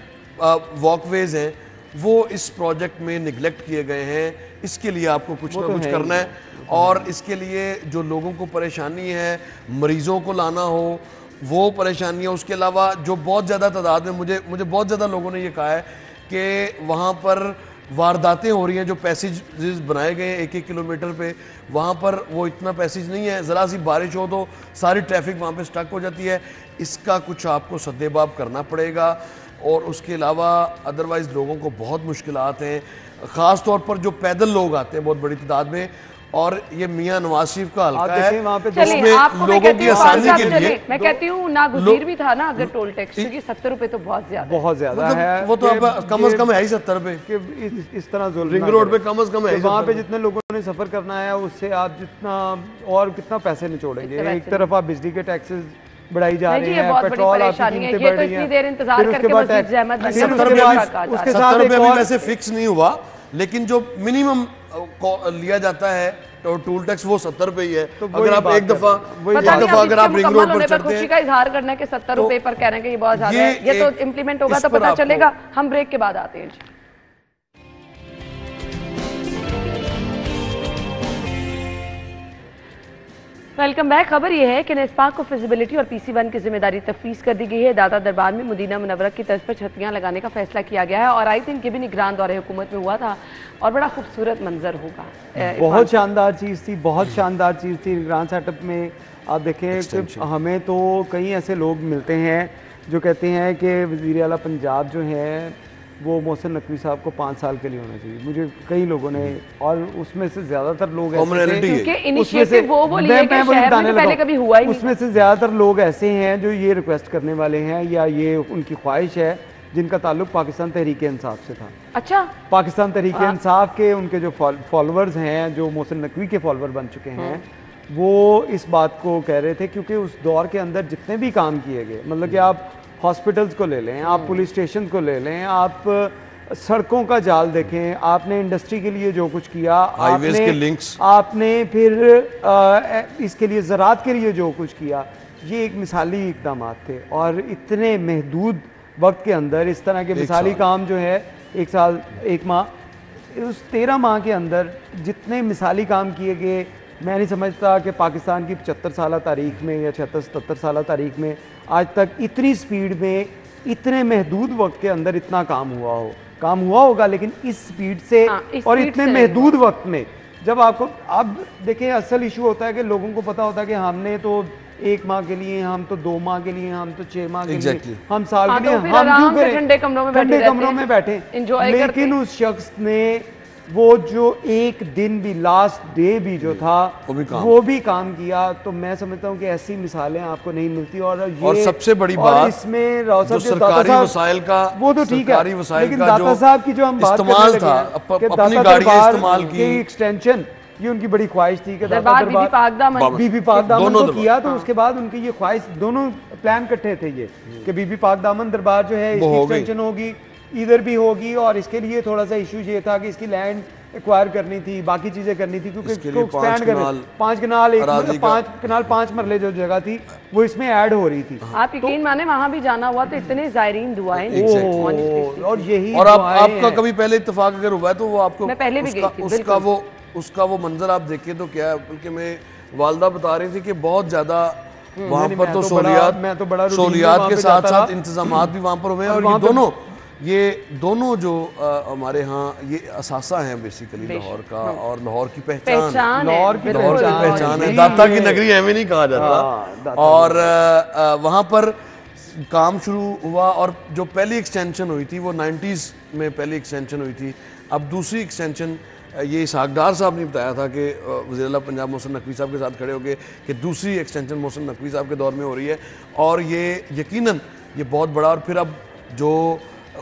वॉकवेज हैं वो इस प्रोजेक्ट में निगलेक्ट किए गए हैं, इसके लिए आपको कुछ ना कुछ करना है। और इसके लिए जो लोगों को परेशानी है, मरीजों को लाना हो, वो परेशानियाँ, उसके अलावा जो बहुत ज़्यादा तादाद में मुझे बहुत ज़्यादा लोगों ने ये कहा है कि वहाँ पर वारदातें हो रही हैं, जो पैसेज बनाए गए हैं 1-1 किलोमीटर पे, वहाँ पर वो इतना पैसेज नहीं है, ज़रा सी बारिश हो तो सारी ट्रैफिक वहाँ पे स्टक हो जाती है। इसका कुछ आपको सद्देबाब करना पड़ेगा, और उसके अलावा अदरवाइज़ लोगों को बहुत मुश्किलात हैं, ख़ास तौर पर जो पैदल लोग आते हैं बहुत बड़ी तादाद में, और ये मियां नवाज शरीफ का हल्का है, वहाँ पे चलिए, आपको मैं लोगों कहती की हूँ, आसानी के चलिए, लिए मैं कहती हूँ नागुज़ीर भी था ना अगर टोल टैक्स, क्योंकि 70 रुपए तो बहुत ज्यादा मतलब है। वो तो अब कम से कम है ही 70 रुपए कि इस तरह जुल्म रिंग रोड पे कम से कम है। वहाँ पे जितने लोगों ने सफर करना है उससे आप जितना और कितना पैसे निचोड़ेंगे। एक तरफ आप बिजली के टैक्सेस बढ़ाई जा रही है, पेट्रोल आपकी कीमतें बढ़ रही हैं, उसके साथ भी वैसे फिक्स नहीं हुआ, लेकिन जो मिनिमम लिया जाता है तो टोल टैक्स वो 70 रुपए ही है। तो अगर आप एक दफा अगर आप रिंग रोड पर चढ़ते हैं, खुशी का इजहार करना है कि 70 रुपए पर कह रहे हैं कि ये बहुत ज्यादा है, ये तो इम्प्लीमेंट होगा तो पता चलेगा। हम ब्रेक के बाद आते हैं। Welcome back. खबर यह है कि नेस्पाक को फिजिबिलिटी और PC1 की जिम्मेदारी तफवीज़ कर दी गई है। दादा दरबार में मदीना मुनव्वरा की तर्ज पर छतरियां लगाने का फैसला किया गया है, और आई थिंक ये भी निगरान दौरे हुकूमत में हुआ था, और बड़ा खूबसूरत मंजर होगा। बहुत शानदार चीज़ थी, बहुत शानदार चीज़ थी निगरान सेटअप में। आप देखें कि हमें तो कई ऐसे लोग मिलते हैं जो कहते हैं कि वज़ीर आला पंजाब जो हैं वो मोहसिन नकवी साहब को 5 साल के लिए होना चाहिए। मुझे कई लोगों ने, और उसमें से ज्यादातर लोग उसमें से ज्यादातर लोग ऐसे हैं जो ये रिक्वेस्ट करने वाले हैं, या ये उनकी ख्वाहिश है, जिनका ताल्लुक पाकिस्तान तहरीक इंसाफ से था। अच्छा, पाकिस्तान तहरीक इंसाफ के उनके जो फॉलोअर्स हैं, जो मोहसिन नकवी के फॉलोअर बन चुके हैं, वो इस बात को कह रहे थे, क्योंकि उस दौर के अंदर जितने भी काम किए गए, मतलब कि आप हॉस्पिटल्स को ले लें, आप पुलिस स्टेशन को ले लें, आप सड़कों का जाल देखें, आपने इंडस्ट्री के लिए जो कुछ किया, आपने फिर इसके लिए ज़राअत के लिए जो कुछ किया, ये एक मिसाली इक़दाम थे। और इतने महदूद वक्त के अंदर इस तरह के मिसाली काम जो है, 1 साल 1 माह, उस 13 माह के अंदर जितने मिसाली काम किए गए, मैं नहीं समझता कि पाकिस्तान की 75 साल तारीख में या 76-77 साल तारीख में आज तक इतनी स्पीड में, इतने महदूद वक्त के अंदर इतना काम हुआ हो। काम हुआ होगा, लेकिन इस स्पीड से और इतने महदूद वक्त में, जब आपको, अब देखें असल इशू होता है कि लोगों को पता होता है कि हमने तो 1 माह के लिए, हम तो 2 माह के लिए, हम तो 6 माह के लिए, हम साल के लिए, हम क्यों करें ठंडे कमरों में बैठे। लेकिन उस शख्स ने वो जो एक दिन भी, लास्ट डे भी जो था, वो भी काम किया। तो मैं समझता हूँ कि ऐसी मिसालें आपको नहीं मिलती। और सबसे बड़ी बात इसमें जो सरकारी वसाइल का, वो तो ठीक है, लेकिन दाता साहब की जो हम बात इस्तेमाल था, अपनी गाड़ियां इस्तेमाल की, एक्सटेंशन, ये उनकी बड़ी ख्वाहिश थी कि बीबी पाक दामन को किया। तो उसके बाद उनकी ये ख्वाहिश, दोनों प्लान इकट्ठे थे ये, कि बीबी पाक दामन दरबार जो है इसकी एक्सटेंशन होगी, इधर भी होगी, और इसके लिए थोड़ा सा इशू ये था कि इसकी लैंड एक्वायर करनी थी, बाकी चीजें करनी थी, क्योंकि इसको एक्सपैंड करना, 5 कनाल 5 मरले जो जगह थी वो इसमें ऐड हो रही थी। आप यकीन माने वहां भी जाना हुआ तो इतने जायरीन दुआएं, और यही, और आपका कभी पहले इत्तेफाक अगर हुआ है तो वो आपको, मैं पहले भी गई थी, उसका वो मंजर आप देखें तो क्या है। बल्कि मैं वालदा बता रही थी कि बहुत ज्यादा वहाँ पर तो सहूलियात के साथ साथ इंतजाम भी वहाँ पर हुए, और ये दोनों जो हमारे यहाँ ये असासा है बेसिकली लाहौर का, और लाहौर की पहचान है। दाता की नगरी एवं नहीं कहा जाता। और वहाँ पर काम शुरू हुआ, और जो पहली एक्सटेंशन हुई थी वो 90s में पहली एक्सटेंशन हुई थी। अब दूसरी एक्सटेंशन, ये इसहाकडार साहब ने बताया था कि वज़ीर आला पंजाब मोहसिन नकवी साहब के साथ खड़े होकर कि दूसरी एक्सटेंशन मोहसिन नकवी साहब के दौर में हो रही है, और ये यकीनन ये बहुत बड़ा। और फिर अब जो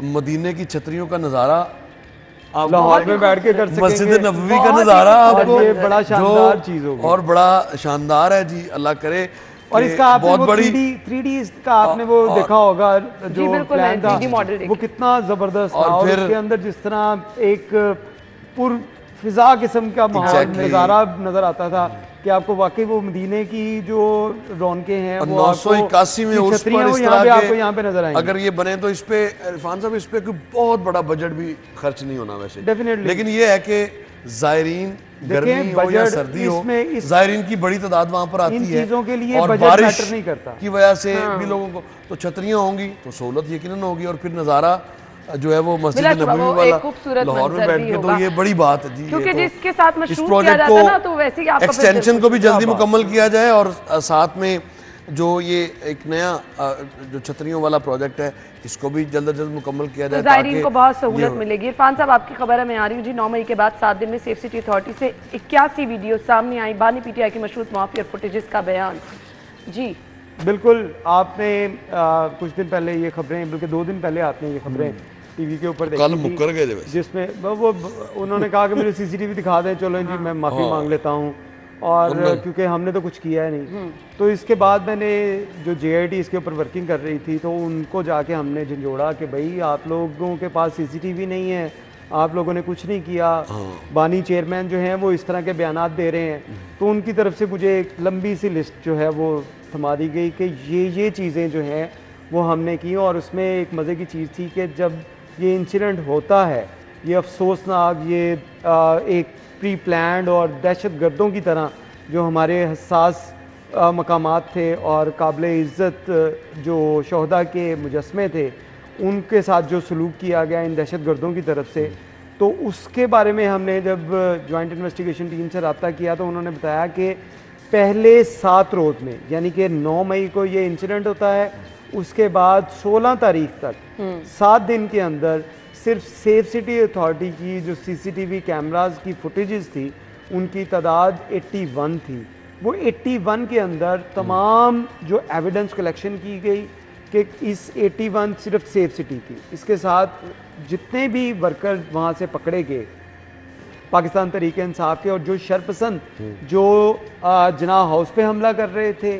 मदीने की छतरियों का नज़ारा आप लाहौर में बैठ के कर सकेंगे, मस्जिद नबवी का नज़ारा आपको, ये बड़ा शानदार चीज़ होगी, और बड़ा शानदार है जी, अल्लाह करे। और इसका आपने बहुत बड़ी 3D का आपने वो देखा होगा, जो प्लान था वो कितना जबरदस्त था, और उसके अंदर जिस तरह एक पुर फिजा किस्म का माहौल नज़ारा नजर आता था कि आपको वाकई वो मदीने की जो रौनकें हैं, वो 981 में उस पर इस तरह के आपको यहाँ पे नजर आएंगे। अगर ये बने तो इस पे इरफान साहब, इस पे कोई बहुत बड़ा बजट भी खर्च नहीं होना वैसे डेफिनेटली, लेकिन ये है कि जायरीन गर्मी हो या सर्दी हो, जायरीन की बड़ी तादाद वहां पर आती है चीजों के लिए और बजट बारिश मैटर नहीं करता की वजह से भी लोगों को तो छतरियां होंगी तो सहूलत यकीनन होगी और फिर नज़ारा जो है वो मस्जिद नबवी वाला लाहौर में बैठ के, तो ये बड़ी बात है जी। क्योंकि तो जिसके साथ इस प्रोजेक्ट को वैसे ही आपका एक्सटेंशन को भी जल्दी मुकम्मल किया जाए और साथ में जो ये एक नया जो छतरियों वाला प्रोजेक्ट है इसको भी जल्द से जल्द मुकम्मल किया जाए, ज़ायरीन को बहुत सहूलत मिलेगी। इरफान साहब, आपकी खबर है, मैं आ रही हूँ जी। 9 मई के बाद 7 दिन में सेफ सिटी अथॉरिटी से 81 वीडियो सामने आई। बानी पीटीआई की मशहूर माफिया फुटेजेस का बयान जी। बिल्कुल, आपने कुछ दिन पहले ये खबरें, बल्कि 2 दिन पहले आपने ये खबरें टीवी के ऊपर देखी थी, जिसमें वो उन्होंने कहा कि मुझे सीसीटीवी दिखा दें, चलो जी मैं माफ़ी मांग लेता हूँ, और क्योंकि हमने तो कुछ किया है नहीं। तो इसके बाद मैंने जो JIT इसके ऊपर वर्किंग कर रही थी तो उनको जाके हमने झंझोड़ा कि भाई आप लोगों के पास CCTV नहीं है, आप लोगों ने कुछ नहीं किया। बानी चेयरमैन जो हैं वो इस तरह के बयानात दे रहे हैं। तो उनकी तरफ से मुझे एक लंबी सी लिस्ट जो है वो थमा दी गई कि ये चीज़ें जो हैं वो हमने की। और उसमें एक मज़े की चीज़ थी कि जब ये इंसिडेंट होता है, ये अफसोसनाक, ये एक प्री प्लान्ड और दहशत गर्दों की तरह जो हमारे हसास मकामात थे और काबिल इज़्ज़त जो शहदा के मुजस्मे थे उनके साथ जो सलूक किया गया इन दहशत गर्दों की तरफ से, तो उसके बारे में हमने जब जॉइंट इन्वेस्टिगेशन टीम से रब्ता किया तो उन्होंने बताया कि पहले 7 रोज़ में, यानी कि 9 मई को ये इंसिडेंट होता है, उसके बाद 16 तारीख तक 7 दिन के अंदर सिर्फ सेफ सिटी अथॉरिटी की जो CCTV कैमराज की फुटेजेस थी उनकी तादाद 81 थी। वो 81 के अंदर तमाम जो एविडेंस कलेक्शन की गई कि इस 81 सिर्फ सेफ सिटी थी, इसके साथ जितने भी वर्कर वहाँ से पकड़े गए पाकिस्तान तरीके इंसाफ के, और जो शरपसंद जो जिना हाउस पे हमला कर रहे थे,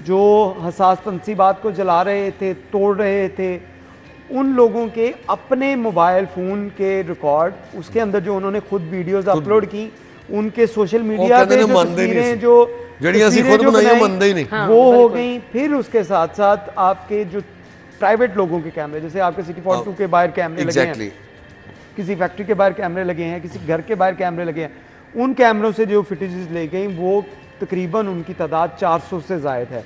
जो हसास तनसीबात को जला रहे थे, तोड़ रहे थे, उन लोगों के अपने मोबाइल फ़ोन के रिकॉर्ड, उसके अंदर जो उन्होंने खुद वीडियोस अपलोड की, उनके सोशल मीडिया पे जो तस्वीरें जो बनाई वो हो गई। फिर उसके साथ साथ आपके जो प्राइवेट लोगों के कैमरे, जैसे आपके सिटी 42 के बाहर कैमरे लगे हैं, किसी फैक्ट्री के बाहर कैमरे लगे हैं, किसी घर के बाहर कैमरे लगे हैं, उन कैमरों से जो फुटेजेस ले गई वो तकरीबन उनकी तादाद 400 से ज़ायद है।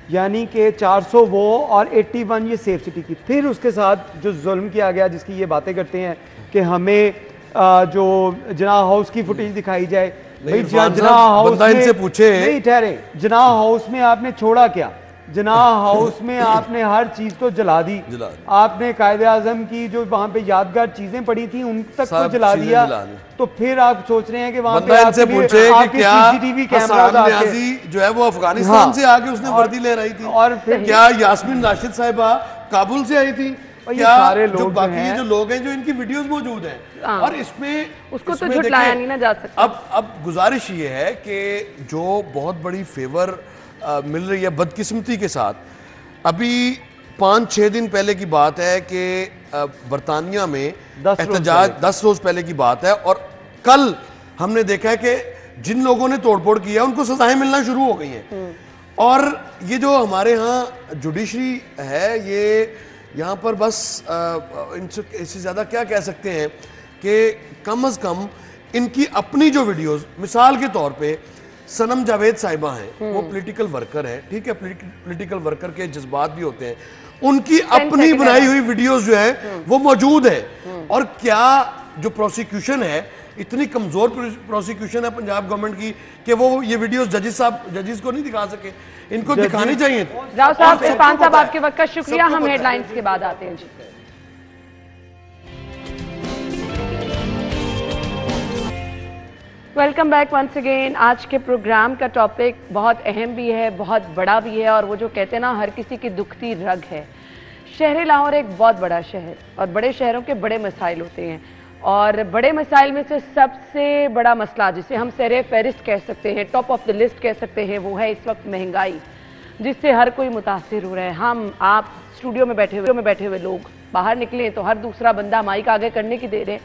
यानी कि 400 वो और 81 ये सेफ सिटी की। फिर उसके साथ जो जुल्म किया गया, जिसकी ये बातें करते हैं कि हमें जो जिना हाउस की फुटेज दिखाई जाए, भाई जिना हाउस में पूछे नहीं ठहरे, जिना हाउस में आपने छोड़ा क्या? जिना हाउस में आपने हर चीज तो जला दी। आपने कायदे आजम की जो वहां पे यादगार चीजें पड़ी थी उन तक तो जला दिया। तो फिर आप सोच रहे हैं कि वहां पे आपसे पूछे कि क्या CCTV कैमरा जो है वो अफगानिस्तान से आके उसने वर्दी ले रही थी, और फिर क्या यास्मीन राशिद साहिबा काबुल से आई थी, क्या सारे लोग जो बाकी जो लोग हैं जो इनकी वीडियोस मौजूद हैं, और इसमें उसको तो झुटलाया नहीं ना जा सकता। अब गुजारिश ये है कि जो बहुत बड़ी फेवर मिल रही है बदकिस्मती के साथ, अभी 5-6 दिन पहले की बात है कि बरतानिया में एहतजाज 10 रोज पहले की बात है, और कल हमने देखा है कि जिन लोगों ने तोड़फोड़ किया उनको सजाएं मिलना शुरू हो गई हैं। और ये जो हमारे यहाँ जुडिशरी है, ये यहाँ पर बस इससे ज़्यादा क्या कह सकते हैं कि कम अज़ कम इनकी अपनी जो वीडियोस, मिसाल के तौर पे सनम जावेद साहिबा हैं, वो पॉलिटिकल वर्कर है, ठीक है, पॉलिटिकल वर्कर के जज्बात भी होते हैं, उनकी अपनी बनाई हुई वीडियोस जो है वो मौजूद है। और क्या जो प्रोसिक्यूशन है, इतनी कमजोर प्रोसिक्यूशन है पंजाब गवर्नमेंट की कि वो ये वीडियोस जजेस को नहीं दिखा सके, इनको दिखानी चाहिए। राव साहब, इरफान साहब, आपके वक्त का शुक्रिया। हम हेडलाइंस के बाद आते हैं जी। Welcome back once again. आज के प्रोग्राम का टॉपिक बहुत अहम भी है, बहुत बड़ा भी है, और वो जो कहते हैं ना, हर किसी की दुखती रग है। शहर लाहौर एक बहुत बड़ा शहर, और बड़े शहरों के बड़े मसाइल होते हैं, और बड़े मसाइल में से सबसे बड़ा मसला जिसे हम सरे फहरिस्त कह सकते हैं, टॉप ऑफ द लिस्ट कह सकते हैं, वो है इस वक्त महंगाई, जिससे हर कोई मुतासिर हो रहा है। हम, आप, स्टूडियो में बैठे हुए लोग बाहर निकले तो हर दूसरा बंदा माइक आगे करने की दे रहे,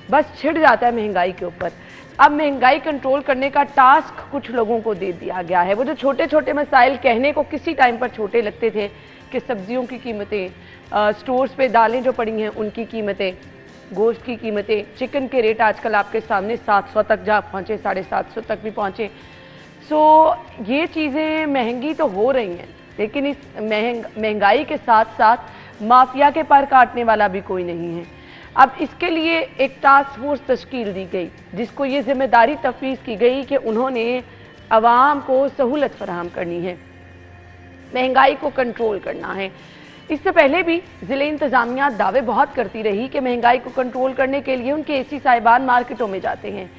बस छिड़ जाता है महंगाई के ऊपर। अब महंगाई कंट्रोल करने का टास्क कुछ लोगों को दे दिया गया है। वो जो छोटे छोटे मसाइल कहने को किसी टाइम पर छोटे लगते थे, कि सब्जियों की कीमतें, स्टोर्स पे दालें जो पड़ी हैं उनकी कीमतें, गोश्त की कीमतें, चिकन के रेट आजकल आपके सामने 700 तक जा पहुँचे, 750 तक भी पहुँचे। सो ये चीज़ें महंगी तो हो रही हैं, लेकिन इस महंगाई के साथ साथ माफिया के पर काटने वाला भी कोई नहीं है। अब इसके लिए एक टास्क फोर्स तश्कील दी गई, जिसको ये जिम्मेदारी तफवीज़ की गई कि उन्होंने अवाम को सहूलत फराहम करनी है, महंगाई को कंट्रोल करना है। इससे पहले भी ज़िले इंतज़ामिया दावे बहुत करती रही कि महंगाई को कंट्रोल करने के लिए उनके एसी साहिबान मार्केटों में जाते हैं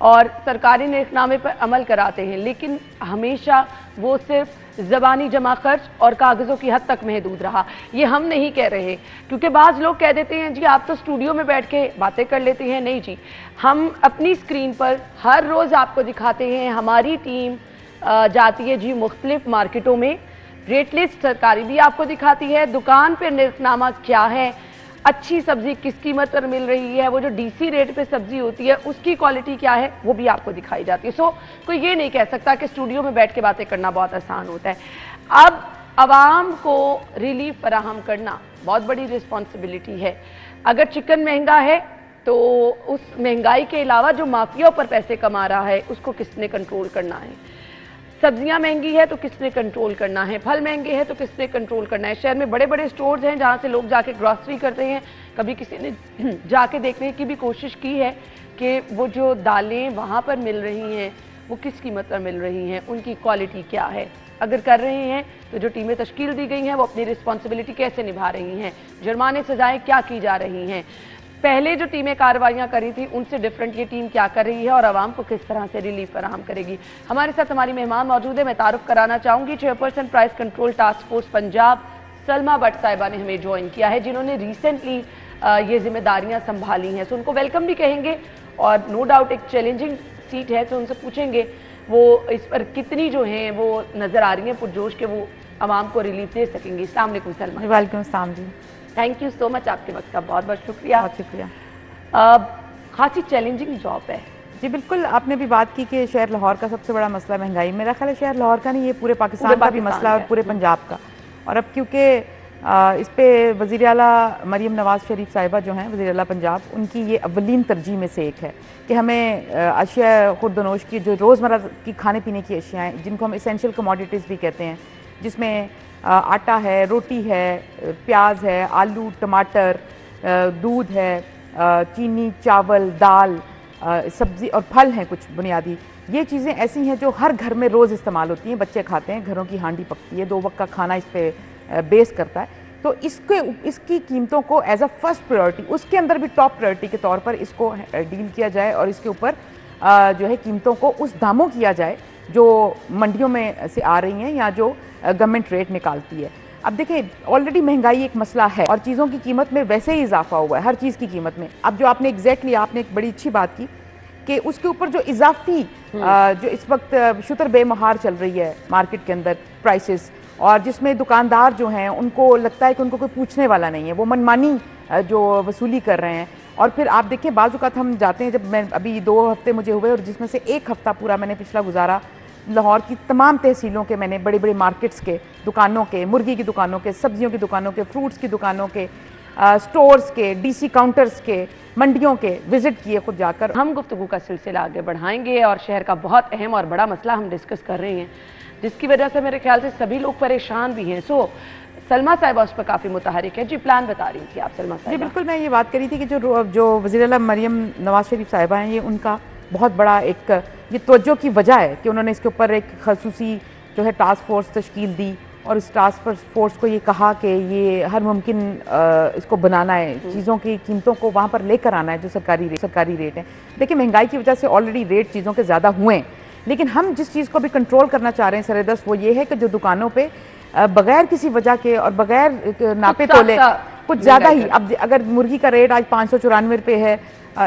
और सरकारी निर्खनामे पर अमल कराते हैं, लेकिन हमेशा वो सिर्फ ज़बानी जमा खर्च और कागज़ों की हद तक महदूद रहा। ये हम नहीं कह रहे, क्योंकि बाज़ लोग कह देते हैं जी आप तो स्टूडियो में बैठ के बातें कर लेते हैं। नहीं जी, हम अपनी स्क्रीन पर हर रोज़ आपको दिखाते हैं। हमारी टीम जाती है जी मुख्तलिफ मार्केटों में, रेट लिस्ट सरकारी भी आपको दिखाती है, दुकान पर निर्खनामा क्या है, अच्छी सब्जी किस कीमत पर मिल रही है, वो जो डीसी रेट पे सब्जी होती है उसकी क्वालिटी क्या है, वो भी आपको दिखाई जाती है। सो कोई ये नहीं कह सकता कि स्टूडियो में बैठ के बातें करना बहुत आसान होता है। अब आवाम को रिलीफ फराहम करना बहुत बड़ी रिस्पॉन्सिबिलिटी है। अगर चिकन महंगा है तो उस महंगाई के अलावा जो माफिया पर पैसे कमा रहा है उसको किसने कंट्रोल करना है, सब्जियां महंगी है तो किसने कंट्रोल करना है, फल महंगे हैं तो किसने कंट्रोल करना है। शहर में बड़े बड़े स्टोर्स हैं जहां से लोग जाके ग्रॉसरी करते हैं। कभी किसी ने जाके देखने की भी कोशिश की है कि वो जो दालें वहां पर मिल रही हैं वो किस कीमत पर मिल रही हैं, उनकी क्वालिटी क्या है। अगर कर रहे हैं तो जो टीमें तश्कील दी गई हैं वो अपनी रिस्पॉन्सिबिलिटी कैसे निभा रही हैं, जुर्माने सजाएं क्या की जा रही हैं, पहले जो टीमें कार्रवाइयाँ करी थी उनसे डिफरेंट ये टीम क्या कर रही है और आवाम को किस तरह से रिलीफ फराहम करेगी। हमारे साथ हमारी मेहमान मौजूद है। मैं तारुफ कराना चाहूँगी, chairperson price control task force Punjab Salma Bhatt साहिबा ने हमें ज्वाइन किया है, जिन्होंने रिसेंटली ये जिम्मेदारियाँ संभाली हैं। सो उनको वेलकम भी कहेंगे और नो डाउट एक चैलेंजिंग सीट है, तो उनसे पूछेंगे वो इस पर कितनी जो हैं वो नज़र आ रही हैं पुरजोश के वो आवाम को रिलीफ दे सकेंगी। अस्सलाम वालेकुम सलमा। वालेकुम अस्सलाम जी, थैंक यू सो मच, आपके वक्त का बहुत बहुत शुक्रिया। बहुत शुक्रिया। खासी चैलेंजिंग जॉब है जी। बिल्कुल, आपने भी बात की कि शहर लाहौर का सबसे बड़ा मसला महंगाई। मेरा ख्याल है शहर लाहौर का नहीं, ये पूरे पाकिस्तान का भी मसला है और पूरे पंजाब का। और अब क्योंकि इस पे वज़ीर आला मरीम नवाज़ शरीफ साहिबा जो हैं वज़ीर आला पंजाब, उनकी ये अव्वलीन तरजीह में से एक है कि हमें अशिया खुर्दनोश की जो रोज़मर्रा की खाने पीने की अशियाएँ, जिनको हम एसेंशियल कमोडिटीज़ भी कहते हैं, जिसमें आटा है, रोटी है, प्याज है, आलू, टमाटर, दूध है, चीनी, चावल, दाल, सब्ज़ी और फल हैं कुछ बुनियादी। ये चीज़ें ऐसी हैं जो हर घर में रोज़ इस्तेमाल होती हैं, बच्चे खाते हैं, घरों की हांडी पकती है, 2 वक्त का खाना इस पे बेस करता है। तो इसकी कीमतों को एज अ फर्स्ट प्रायोरिटी, उसके अंदर भी टॉप प्रायोरिटी के तौर पर इसको डील किया जाए और इसके ऊपर जो है कीमतों को उस दामों किया जाए जो मंडियों में से आ रही हैं या जो गवर्नमेंट रेट निकालती है। अब देखिए, ऑलरेडी महंगाई एक मसला है और चीज़ों की कीमत में वैसे ही इजाफा हुआ है, हर चीज़ की कीमत में। अब जो आपने एग्जैक्टली आपने एक बड़ी अच्छी बात की कि उसके ऊपर जो इजाफी जो इस वक्त शुतर बेमहार चल रही है मार्केट के अंदर प्राइसेस, और जिसमें दुकानदार जो हैं उनको लगता है कि उनको कोई पूछने वाला नहीं है, वो मनमानी जो वसूली कर रहे हैं। और फिर आप देखिए बाज़ औक़ात हम जाते हैं, जब मैं अभी 2 हफ्ते मुझे हुए और जिसमें से 1 हफ़्ता पूरा मैंने पिछला गुजारा लाहौर की तमाम तहसीलों के, मैंने बड़े बड़े मार्केट्स के, दुकानों के, मुर्गी की दुकानों के, सब्जियों की दुकानों के, फ्रूट्स की दुकानों के, स्टोर्स के, डीसी काउंटर्स के, मंडियों के विजिट किए खुद जाकर। हम गुफ्तगू का सिलसिला आगे बढ़ाएंगे और शहर का बहुत अहम और बड़ा मसला हम डिस्कस कर रहे हैं, जिसकी वजह से मेरे ख्याल से सभी लोग परेशान भी हैं। सो सलमा साहिबा उस पर काफ़ी मुतहरिक है जी। प्लान बता रही थी आप सलमा साहिबा। जी बिल्कुल, मैं ये बात करी थी कि जो वज़ीर आला मरीम नवाज़ शरीफ साहिबा हैं, ये उनका बहुत बड़ा एक ये तवज्जो की वजह है कि उन्होंने इसके ऊपर एक खसूसी जो है टास्क फोर्स तश्कील दी और इस टास्क फोर्स को ये कहा कि ये हर मुमकिन इसको बनाना है, चीज़ों की कीमतों को वहाँ पर लेकर आना है जो सरकारी रेट है। देखिए, महंगाई की वजह से ऑलरेडी रेट चीज़ों के ज़्यादा हुए हैं, लेकिन हम जिस चीज़ को भी कंट्रोल करना चाह रहे हैं सरेदस्त, वो ये है कि जो दुकानों पे बगैर किसी वजह के और बगैर नापे तोले कुछ ज़्यादा ही, अब अगर मुर्गी का रेट आज 594 रुपये है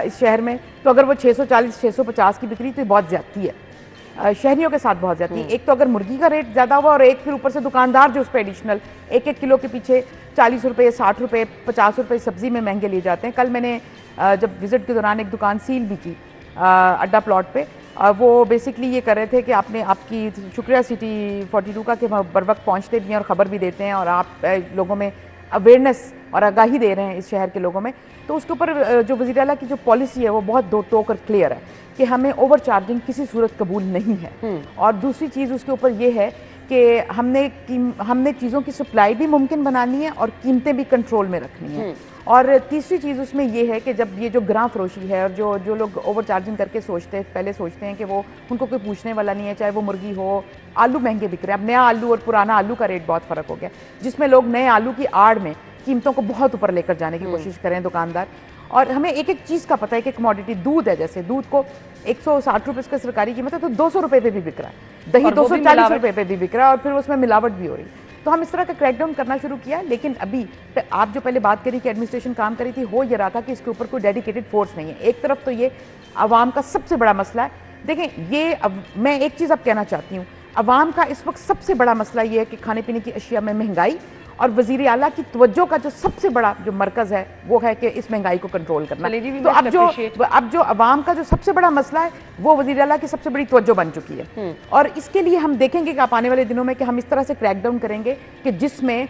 इस शहर में, तो अगर वो 640-650 की बिक्री, तो बहुत ज़्यादती है, शहरियों के साथ बहुत ज़्यादती है। एक तो अगर मुर्गी का रेट ज़्यादा हुआ और एक फिर ऊपर से दुकानदार जो उस पर एडिशनल 1-1 किलो के पीछे 40 रुपये, 60 रुपये, 50 रुपये सब्ज़ी में महंगे लिए जाते हैं। कल मैंने जब विज़िट के दौरान एक दुकान सील भी की अड्डा प्लॉट पे, वो बेसिकली ये कर रहे थे कि आपने आपकी शुक्रिया सिटी 42 का कि बर वक्त पहुँचते भी हैं और ख़बर भी देते हैं और आप लोगों में अवेयरनेस और आगाही दे रहे हैं इस शहर के लोगों में, तो उसके ऊपर जो वज़ीर आला की जो पॉलिसी है वो बहुत दो टोक और क्लियर है कि हमें ओवर चार्जिंग किसी सूरत कबूल नहीं है। और दूसरी चीज़ उसके ऊपर ये है कि हमने चीज़ों की सप्लाई भी मुमकिन बनानी है और कीमतें भी कंट्रोल में रखनी है। और तीसरी चीज़ उसमें ये है कि जब ये जो ग्रां फरोशी है और जो लोग ओवर चार्जिंग करके पहले सोचते हैं कि वो उनको कोई पूछने वाला नहीं है, चाहे वो मुर्गी हो, आलू महंगे बिक रहे हैं। अब नया आलू और पुराना आलू का रेट बहुत फ़र्क हो गया, जिसमें लोग नए आलू की आड़ में कीमतों को बहुत ऊपर लेकर जाने की कोशिश करें दुकानदार। और हमें एक एक चीज़ का पता है कि कमोडिटी दूध है, जैसे दूध को 160 रुपये इसका सरकारी कीमत है तो 200 रुपये पे भी बिक रहा है, दही 240 रुपये पे भी बिक रहा है और फिर उसमें मिलावट भी हो रही है। तो हम इस तरह का क्रैकडाउन करना शुरू किया। लेकिन अभी आप जो पहले बात करी कि एडमिनिस्ट्रेशन काम करी थी, हो ये रहा था कि इसके ऊपर कोई डेडिकेटेड फोर्स नहीं है। एक तरफ तो ये आवाम का सबसे बड़ा मसला है। देखें, ये मैं एक चीज़ अब कहना चाहती हूँ, आवाम का इस वक्त सबसे बड़ा मसला ये है कि खाने पीने की अशिया में महंगाई, और वज़ीर आला की तवज्जो का जो सबसे बड़ा जो मरकज़ है वो है कि इस महंगाई को कंट्रोल करना। तो अब जो अवाम का जो सबसे बड़ा मसला है वो वज़ीर आला की सबसे बड़ी तवज्जो बन चुकी है। और इसके लिए हम देखेंगे कि आप आने वाले दिनों में कि हम इस तरह से क्रैकडाउन करेंगे कि जिसमें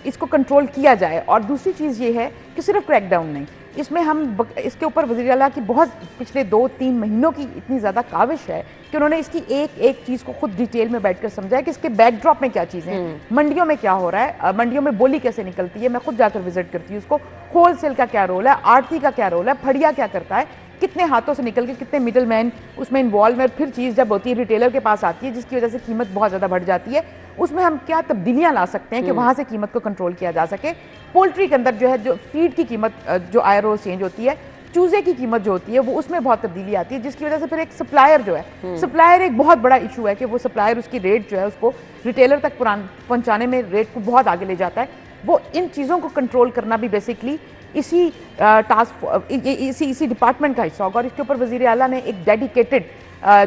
इसको कंट्रोल किया जाए। और दूसरी चीज़ ये है कि सिर्फ क्रैकडाउन नहीं, इसमें हम इसके ऊपर वज़ीर आला की बहुत पिछले 2-3 महीनों की इतनी ज़्यादा काविश है कि उन्होंने इसकी एक एक चीज़ को खुद डिटेल में बैठकर समझा है कि इसके बैकड्रॉप में क्या चीज़ें हैं, मंडियों में क्या हो रहा है, मंडियों में बोली कैसे निकलती है। मैं खुद जाकर विजिट करती हूँ उसको, होलसेल का क्या रोल है, आड़ती का क्या रोल है, फड़िया क्या करता है, कितने हाथों से निकल के कितने मिडल मैन उसमें इन्वॉल्व है। फिर चीज़ जब होती है रिटेलर के पास आती है जिसकी वजह से कीमत बहुत ज़्यादा बढ़ जाती है, उसमें हम क्या तब्दीलियां ला सकते हैं कि वहाँ से कीमत को कंट्रोल किया जा सके। पोल्ट्री के अंदर जो है, जो फीड की कीमत जो आए रोज चेंज होती है, चूजे की कीमत जो होती है वो उसमें बहुत तब्दीली आती है, जिसकी वजह से फिर एक सप्लायर जो है, सप्लायर एक बहुत बड़ा इशू है कि वो सप्लायर उसकी रेट जो है उसको रिटेलर तक पहुंचाने में रेट को बहुत आगे ले जाता है। वो इन चीज़ों को कंट्रोल करना भी बेसिकली इसी इसी डिपार्टमेंट का हिस्सा होगा। और इसके ऊपर वज़ीर आला ने एक डेडिकेटेड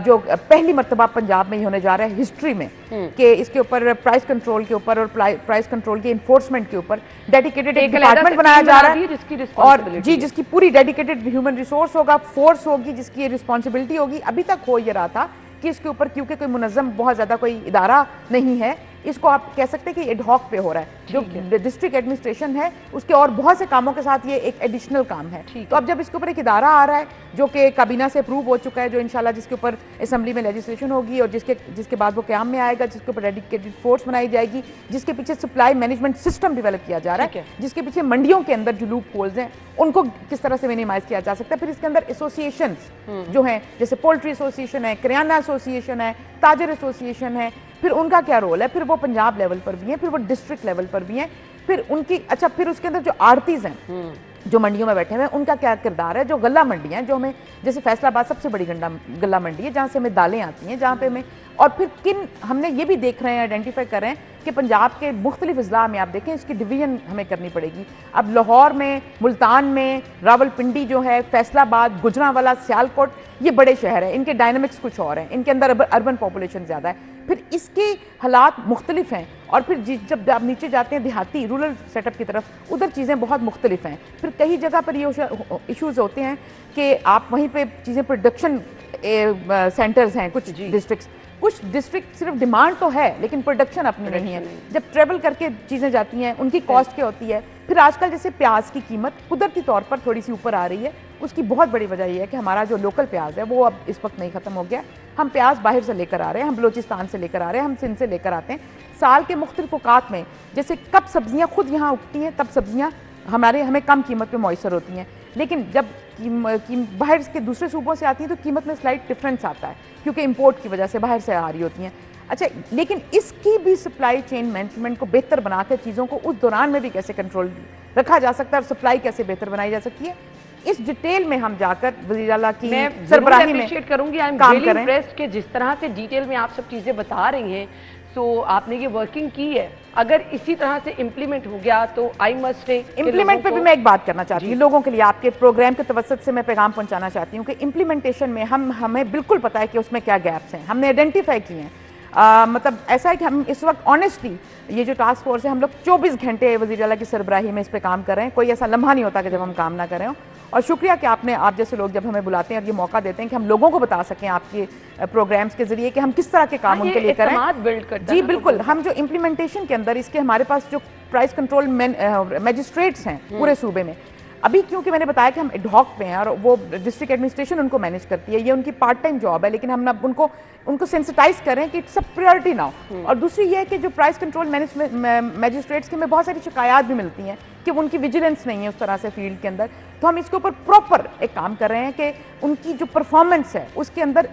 जो पहली मरतबा पंजाब में ही होने जा रहा है हिस्ट्री में कि इसके ऊपर प्राइस कंट्रोल के ऊपर और प्राइस कंट्रोल के इन्फोर्समेंट के ऊपर डेडिकेटेड एक डिपार्टमेंट बनाया जा रहा है, और जी जिसकी पूरी डेडिकेटेड ह्यूमन रिसोर्स होगा, फोर्स होगी, जिसकी रिस्पॉन्सिबिलिटी होगी। अभी तक हो ये रहा था कि इसके ऊपर क्योंकि कोई मुनज़्ज़म बहुत ज़्यादा कोई इदारा नहीं है, इसको आप कह सकते हैं कि एडहॉक पे हो रहा है। जो डिस्ट्रिक्ट एडमिनिस्ट्रेशन है उसके और बहुत से कामों के साथ ये एक एडिशनल काम है। तो अब जब इसके ऊपर एक इदारा आ रहा है जो कि काबीना से अप्रूव हो चुका है, जो इंशाल्लाह जिसके ऊपर असेंबली में लेजिस्लेशन होगी और जिसके बाद वो क़याम में आएगा, जिसके ऊपर डेडिकेटेड फोर्स बनाई जाएगी, जिसके पीछे सप्लाई मैनेजमेंट सिस्टम डेवलप किया जा रहा है, जिसके पीछे मंडियों के अंदर जो लूप होल्स हैं उनको किस तरह से मिनिमाइज किया जा सकता है। फिर इसके अंदर एसोसिएशन जो हैं, जैसे पोल्ट्री एसोसिएशन है, करियाना एसोसिएशन है, ताजर एसोसिएशन है, फिर उनका क्या रोल है, फिर वो पंजाब लेवल पर भी हैं, फिर वो डिस्ट्रिक्ट लेवल पर भी हैं, फिर उनकी फिर उसके अंदर जो आड़तीज हैं जो मंडियों में बैठे हुए हैं उनका क्या किरदार है, जो गल्ला मंडियां हैं जो हमें, जैसे फैसलाबाद सबसे बड़ी गल्ला मंडी है जहाँ से हमें दालें आती हैं, जहाँ पे हमें, और फिर हमने ये भी देख रहे हैं, आइडेंटिफाई कर रहे हैं कि पंजाब के मुख्तलिफ अजला में आप देखें इसकी डिवीजन हमें करनी पड़ेगी। अब लाहौर में, मुल्तान में, रावलपिंडी जो है, फैसलाबाद, गुजरांवाला, सियालकोट, ये बड़े शहर हैं, इनके डायनामिक्स कुछ और हैं, इनके अंदर अर्बन पॉपुलेशन ज़्यादा है, फिर इसके हालात मुख्तलिफ हैं। और फिर जब आप नीचे जाते हैं देहाती रूरल सेटअप की तरफ, उधर चीज़ें बहुत मुख्तलिफ हैं। फिर कई जगह पर ये इशूज़ होते हैं कि आप वहीं पे चीज़ें प्रोडक्शन सेंटर्स हैं, कुछ डिस्ट्रिक्ट सिर्फ डिमांड तो है लेकिन प्रोडक्शन अपनी नहीं है। जब ट्रेवल करके चीज़ें जाती हैं उनकी कॉस्ट क्या होती है। फिर आजकल जैसे प्याज की कीमत कुदरती तौर पर थोड़ी सी ऊपर आ रही है, उसकी बहुत बड़ी वजह यह है कि हमारा जो लोकल प्याज है वो अब इस वक्त नहीं ख़त्म हो गया। हम प्याज बाहर से लेकर आ रहे हैं, हम बलोचिस्तान से लेकर आ रहे हैं, हम सिंध से लेकर आते हैं। साल के मुख्तलिफ औकात में जैसे कब सब्जियाँ खुद यहाँ उगती हैं तब सब्जियाँ हमें कम कीमत पे मौसर होती हैं, लेकिन जब बाहर के दूसरे सूबों से आती हैं तो कीमत में स्लाइट डिफरेंस आता है क्योंकि इंपोर्ट की वजह से बाहर से आ रही होती हैं। अच्छा, लेकिन इसकी भी सप्लाई चेन मैनेजमेंट को बेहतर बनाकर चीज़ों को उस दौरान में भी कैसे कंट्रोल रखा जा सकता है और सप्लाई कैसे बेहतर बनाई जा सकती है, इस डिटेल में हम जाकर वज़ीर आला की सरबराही में करूंगी। आई एम रियली इम्प्रेस्ड कि जिस तरह से डिटेल में आप सब चीज़ें बता रही हैं, तो आपने ये वर्किंग की है। अगर इसी तरह से इम्प्लीमेंट हो गया तो आई मस्ट से इम्प्लीमेंट पे भी मैं एक बात करना चाहती हूँ लोगों के लिए, आपके प्रोग्राम के तवसत से मैं पैगाम पहुंचाना चाहती हूँ कि इम्प्लीमेंटेशन में हमें बिल्कुल पता है कि उसमें क्या गैप्स हैं, हमने आइडेंटिफाई किए हैं। मतलब ऐसा है कि हम इस वक्त ऑनेस्टली ये जो टास्क फोर्स है हम लोग 24 घंटे वज़ीर आला की सरबराही में इस पर काम कर रहे हैं, कोई ऐसा लम्हा नहीं होता कि जब हम काम ना करें। और शुक्रिया कि आप जैसे लोग जब हमें बुलाते हैं और ये मौका देते हैं कि हम लोगों को बता सकें आपके प्रोग्राम्स के जरिए कि हम किस तरह के काम उनके लिए करें। बिल्ड करता जी बिल्कुल, हम जो इम्प्लीमेंटेशन के अंदर इसके हमारे पास जो प्राइस कंट्रोल मैजिस्ट्रेट्स हैं पूरे सूबे में, अभी क्योंकि मैंने बताया कि हम एडहॉक पे हैं और वो डिस्ट्रिक्ट एडमिनिस्ट्रेशन उनको मैनेज करती है, ये उनकी पार्ट टाइम जॉब है, लेकिन हम अब उनको सेंसिटाइज करें कि इट्स अ प्रायोरिटी नाउ। और दूसरी ये है कि जो प्राइस कंट्रोल मैजिस्ट्रेट्स के में बहुत सारी शिकायत भी मिलती हैं कि उनकी विजिलेंस नहीं है उस तरह से फील्ड के अंदर, तो हम इसके ऊपर प्रॉपर एक काम कर रहे हैं कि उनकी जो परफॉर्मेंस है उसके अंदर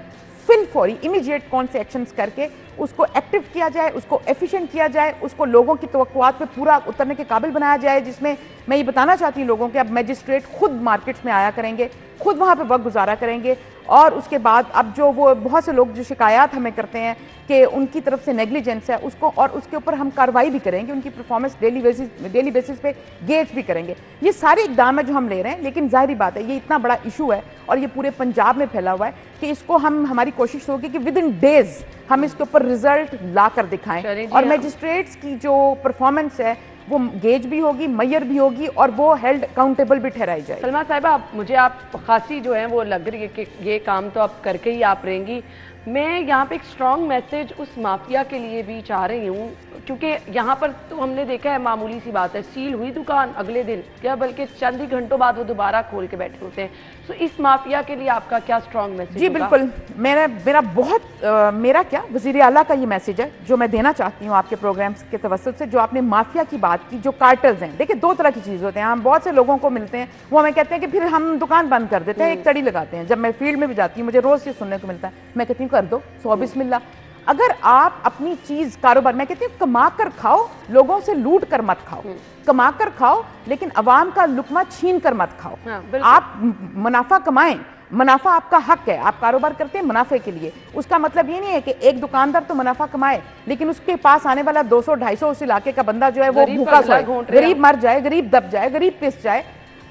फिल फौरी इमीडिएट कौन से एक्शंस करके उसको एक्टिव किया जाए, उसको एफिशिएंट किया जाए, उसको लोगों की तवक्कुआत पे पूरा उतरने के काबिल बनाया जाए, जिसमें मैं ये बताना चाहती हूँ लोगों के अब मैजिस्ट्रेट खुद मार्केट्स में आया करेंगे, खुद वहाँ पे वक्त गुजारा करेंगे। और उसके बाद अब जो वो बहुत से लोग जो शिकायत हमें करते हैं कि उनकी तरफ से नेग्लिजेंस है उसको, और उसके ऊपर हम कार्रवाई भी करेंगे, उनकी परफॉर्मेंस डेली बेसिस पे गेज भी करेंगे। ये सारे इकदाम है जो हम ले रहे हैं, लेकिन जाहिर बात है ये इतना बड़ा इशू है और ये पूरे पंजाब में फैला हुआ है कि इसको हमारी कोशिश होगी कि विद इन डेज हम इसके ऊपर रिजल्ट ला कर दिखाएं और मैजिस्ट्रेट्स की जो परफॉर्मेंस है वो गेज भी होगी, मैयर भी होगी और वो हेल्ड अकाउंटेबल भी ठहराई जाए। सलमा साहिबा, मुझे आप खासी जो है वो लग रही है कि ये काम तो आप करके ही आप रहेंगी। मैं यहाँ पे एक स्ट्रॉन्ग मैसेज उस माफिया के लिए भी चाह रही हूँ, क्योंकि यहाँ पर तो हमने देखा है मामूली सी बात है, सील हुई दुकान अगले दिन या बल्कि चंद ही घंटों बाद वो दोबारा खोल के बैठे होते हैं। तो इस माफिया के लिए आपका क्या स्ट्रॉन्ग मैसेज? जी बिल्कुल, मेरा क्या वज़ीर आला का ये मैसेज है जो मैं देना चाहती हूँ आपके प्रोग्राम्स के तवस्सुत से। जो आपने माफिया की बात की, जो कार्टल्स हैं, देखिए दो तरह की चीज़ होते हैं। हम बहुत से लोगों को मिलते हैं, वो हमें कहते हैं कि फिर हम दुकान बंद कर देते हैं, एक तड़ी लगाते हैं। जब मैं फील्ड में भी जाती हूँ मुझे रोज़ ये सुनने को मिलता है, मैं कहती हूँ कर दो 100 बिस्मिल्लाह। अगर आप अपनी चीज कारोबार, मैं कहती हूँ कमा कर खाओ, लोगों से लूट कर मत खाओ, कमा कर खाओ लेकिन अवाम का लुकमा छीन कर मत खाओ। आप मुनाफा कमाएं, मुनाफा आपका हक है, आप कारोबार करते हैं मुनाफे के लिए। उसका मतलब ये नहीं है कि एक दुकानदार तो मुनाफा कमाए लेकिन उसके पास आने वाला 200-250 उस इलाके का बंदा जो है वो भूखा सोए, गरीब मर जाए, गरीब दब जाए, गरीब पिस जाए।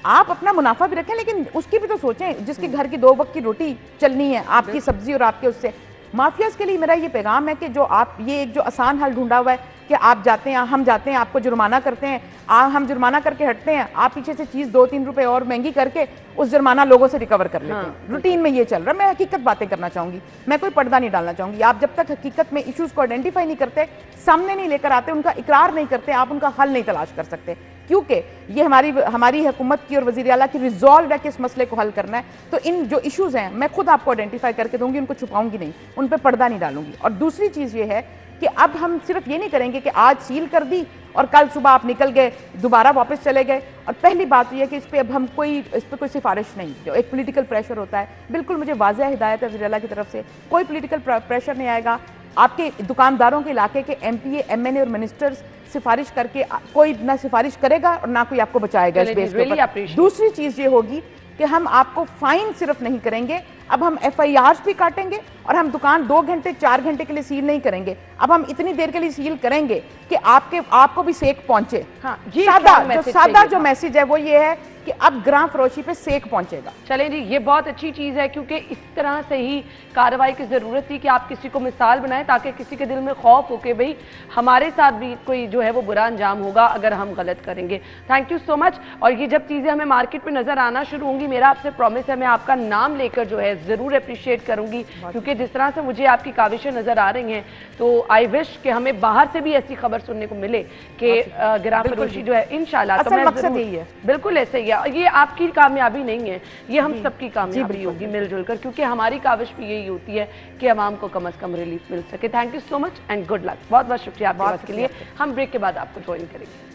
आप अपना मुनाफा भी रखें लेकिन उसकी भी तो सोचें, जिसके घर की 2 वक्त की रोटी चलनी है, आपकी सब्जी और आपके उससे। माफियाज के लिए मेरा ये पैगाम है कि जो आप ये एक जो आसान हल ढूंढा हुआ है कि आप जाते हैं, हम जाते हैं, आपको जुर्माना करते हैं, हम जुर्माना करके हटते हैं, आप पीछे से चीज़ 2-3 रुपए और महंगी करके उस जुर्माना लोगों से रिकवर कर लेते हैं। रूटीन में ये चल रहा है। मैं हकीकत बातें करना चाहूँगी, मैं कोई पर्दा नहीं डालना चाहूँगी। आप जब तक हकीकत में इशूज़ को आइडेंटिफाई नहीं करते, सामने नहीं लेकर आते, उनका इकरार नहीं करते, आप उनका हल नहीं तलाश कर सकते। क्योंकि ये हमारी हुकूमत की और वज़ीर आला की रिजॉल्व है कि इस मसले को हल करना है। तो इन जो इश्यूज़ हैं मैं खुद आपको आइडेंटिफाई करके दूंगी, उनको छुपाऊंगी नहीं, उन पर पर्दा नहीं डालूंगी। और दूसरी चीज़ ये है कि अब हम सिर्फ ये नहीं करेंगे कि आज सील कर दी और कल सुबह आप निकल गए, दोबारा वापस चले गए। और पहली बात यह है कि इस पर अब हम इस पर कोई सिफारिश नहीं, जो एक पॉलिटिकल प्रेशर होता है, बिल्कुल मुझे वाज़ेह हिदायत है वज़ीर आला की तरफ से, कोई पॉलिटिकल प्रेशर नहीं आएगा। आपके दुकानदारों के इलाके के MPA, MNA और मिनिस्टर्स सिफारिश करके कोई ना सिफारिश करेगा और ना कोई आपको बचाएगा इस बेस पे। दूसरी चीज़ ये होगी कि हम आपको फाइन सिर्फ नहीं करेंगे, अब हम FIRs भी काटेंगे और हम दुकान 2 घंटे 4 घंटे के लिए सील नहीं करेंगे। अब हम इतनी देर के लिए सील करेंगे कि आपको भी सेक पहुंचे। हाँ, सादा जो मैसेज है वो ये है कि अब ग्राम फरोशी पे सेक पहुंचेगा। चलें जी, ये बहुत अच्छी चीज़ है, क्योंकि इस तरह से ही कार्रवाई की ज़रूरत थी कि आप किसी को मिसाल बनाएं ताकि किसी के दिल में खौफ हो कि भाई हमारे साथ भी कोई जो है वो बुरा अंजाम होगा अगर हम गलत करेंगे। Thank you so much. और ये जब चीज़ें हमें मार्केट में नज़र आना शुरू होंगी, मेरा आपसे प्रॉमिस है मैं आपका नाम लेकर जो है ज़रूर अप्रिशिएट करूँगी, क्योंकि जिस तरह से मुझे आपकी काविशें नज़र आ रही हैं तो आई विश कि हमें बाहर से भी ऐसी खबर सुनने को मिले कि ग्राम फरोशी जो है इंशाल्लाह, तो मैं बिल्कुल ऐसे ही है। ये आपकी कामयाबी नहीं है, ये हम सबकी कामयाबी होगी मिलजुल कर, क्योंकि हमारी काविश भी यही होती है कि आवाम को कम से कम रिलीफ मिल सके। Thank you so much and good luck. बहुत बहुत शुक्रिया आपके बात के लिए। हम ब्रेक के बाद आपको ज्वाइन करेंगे।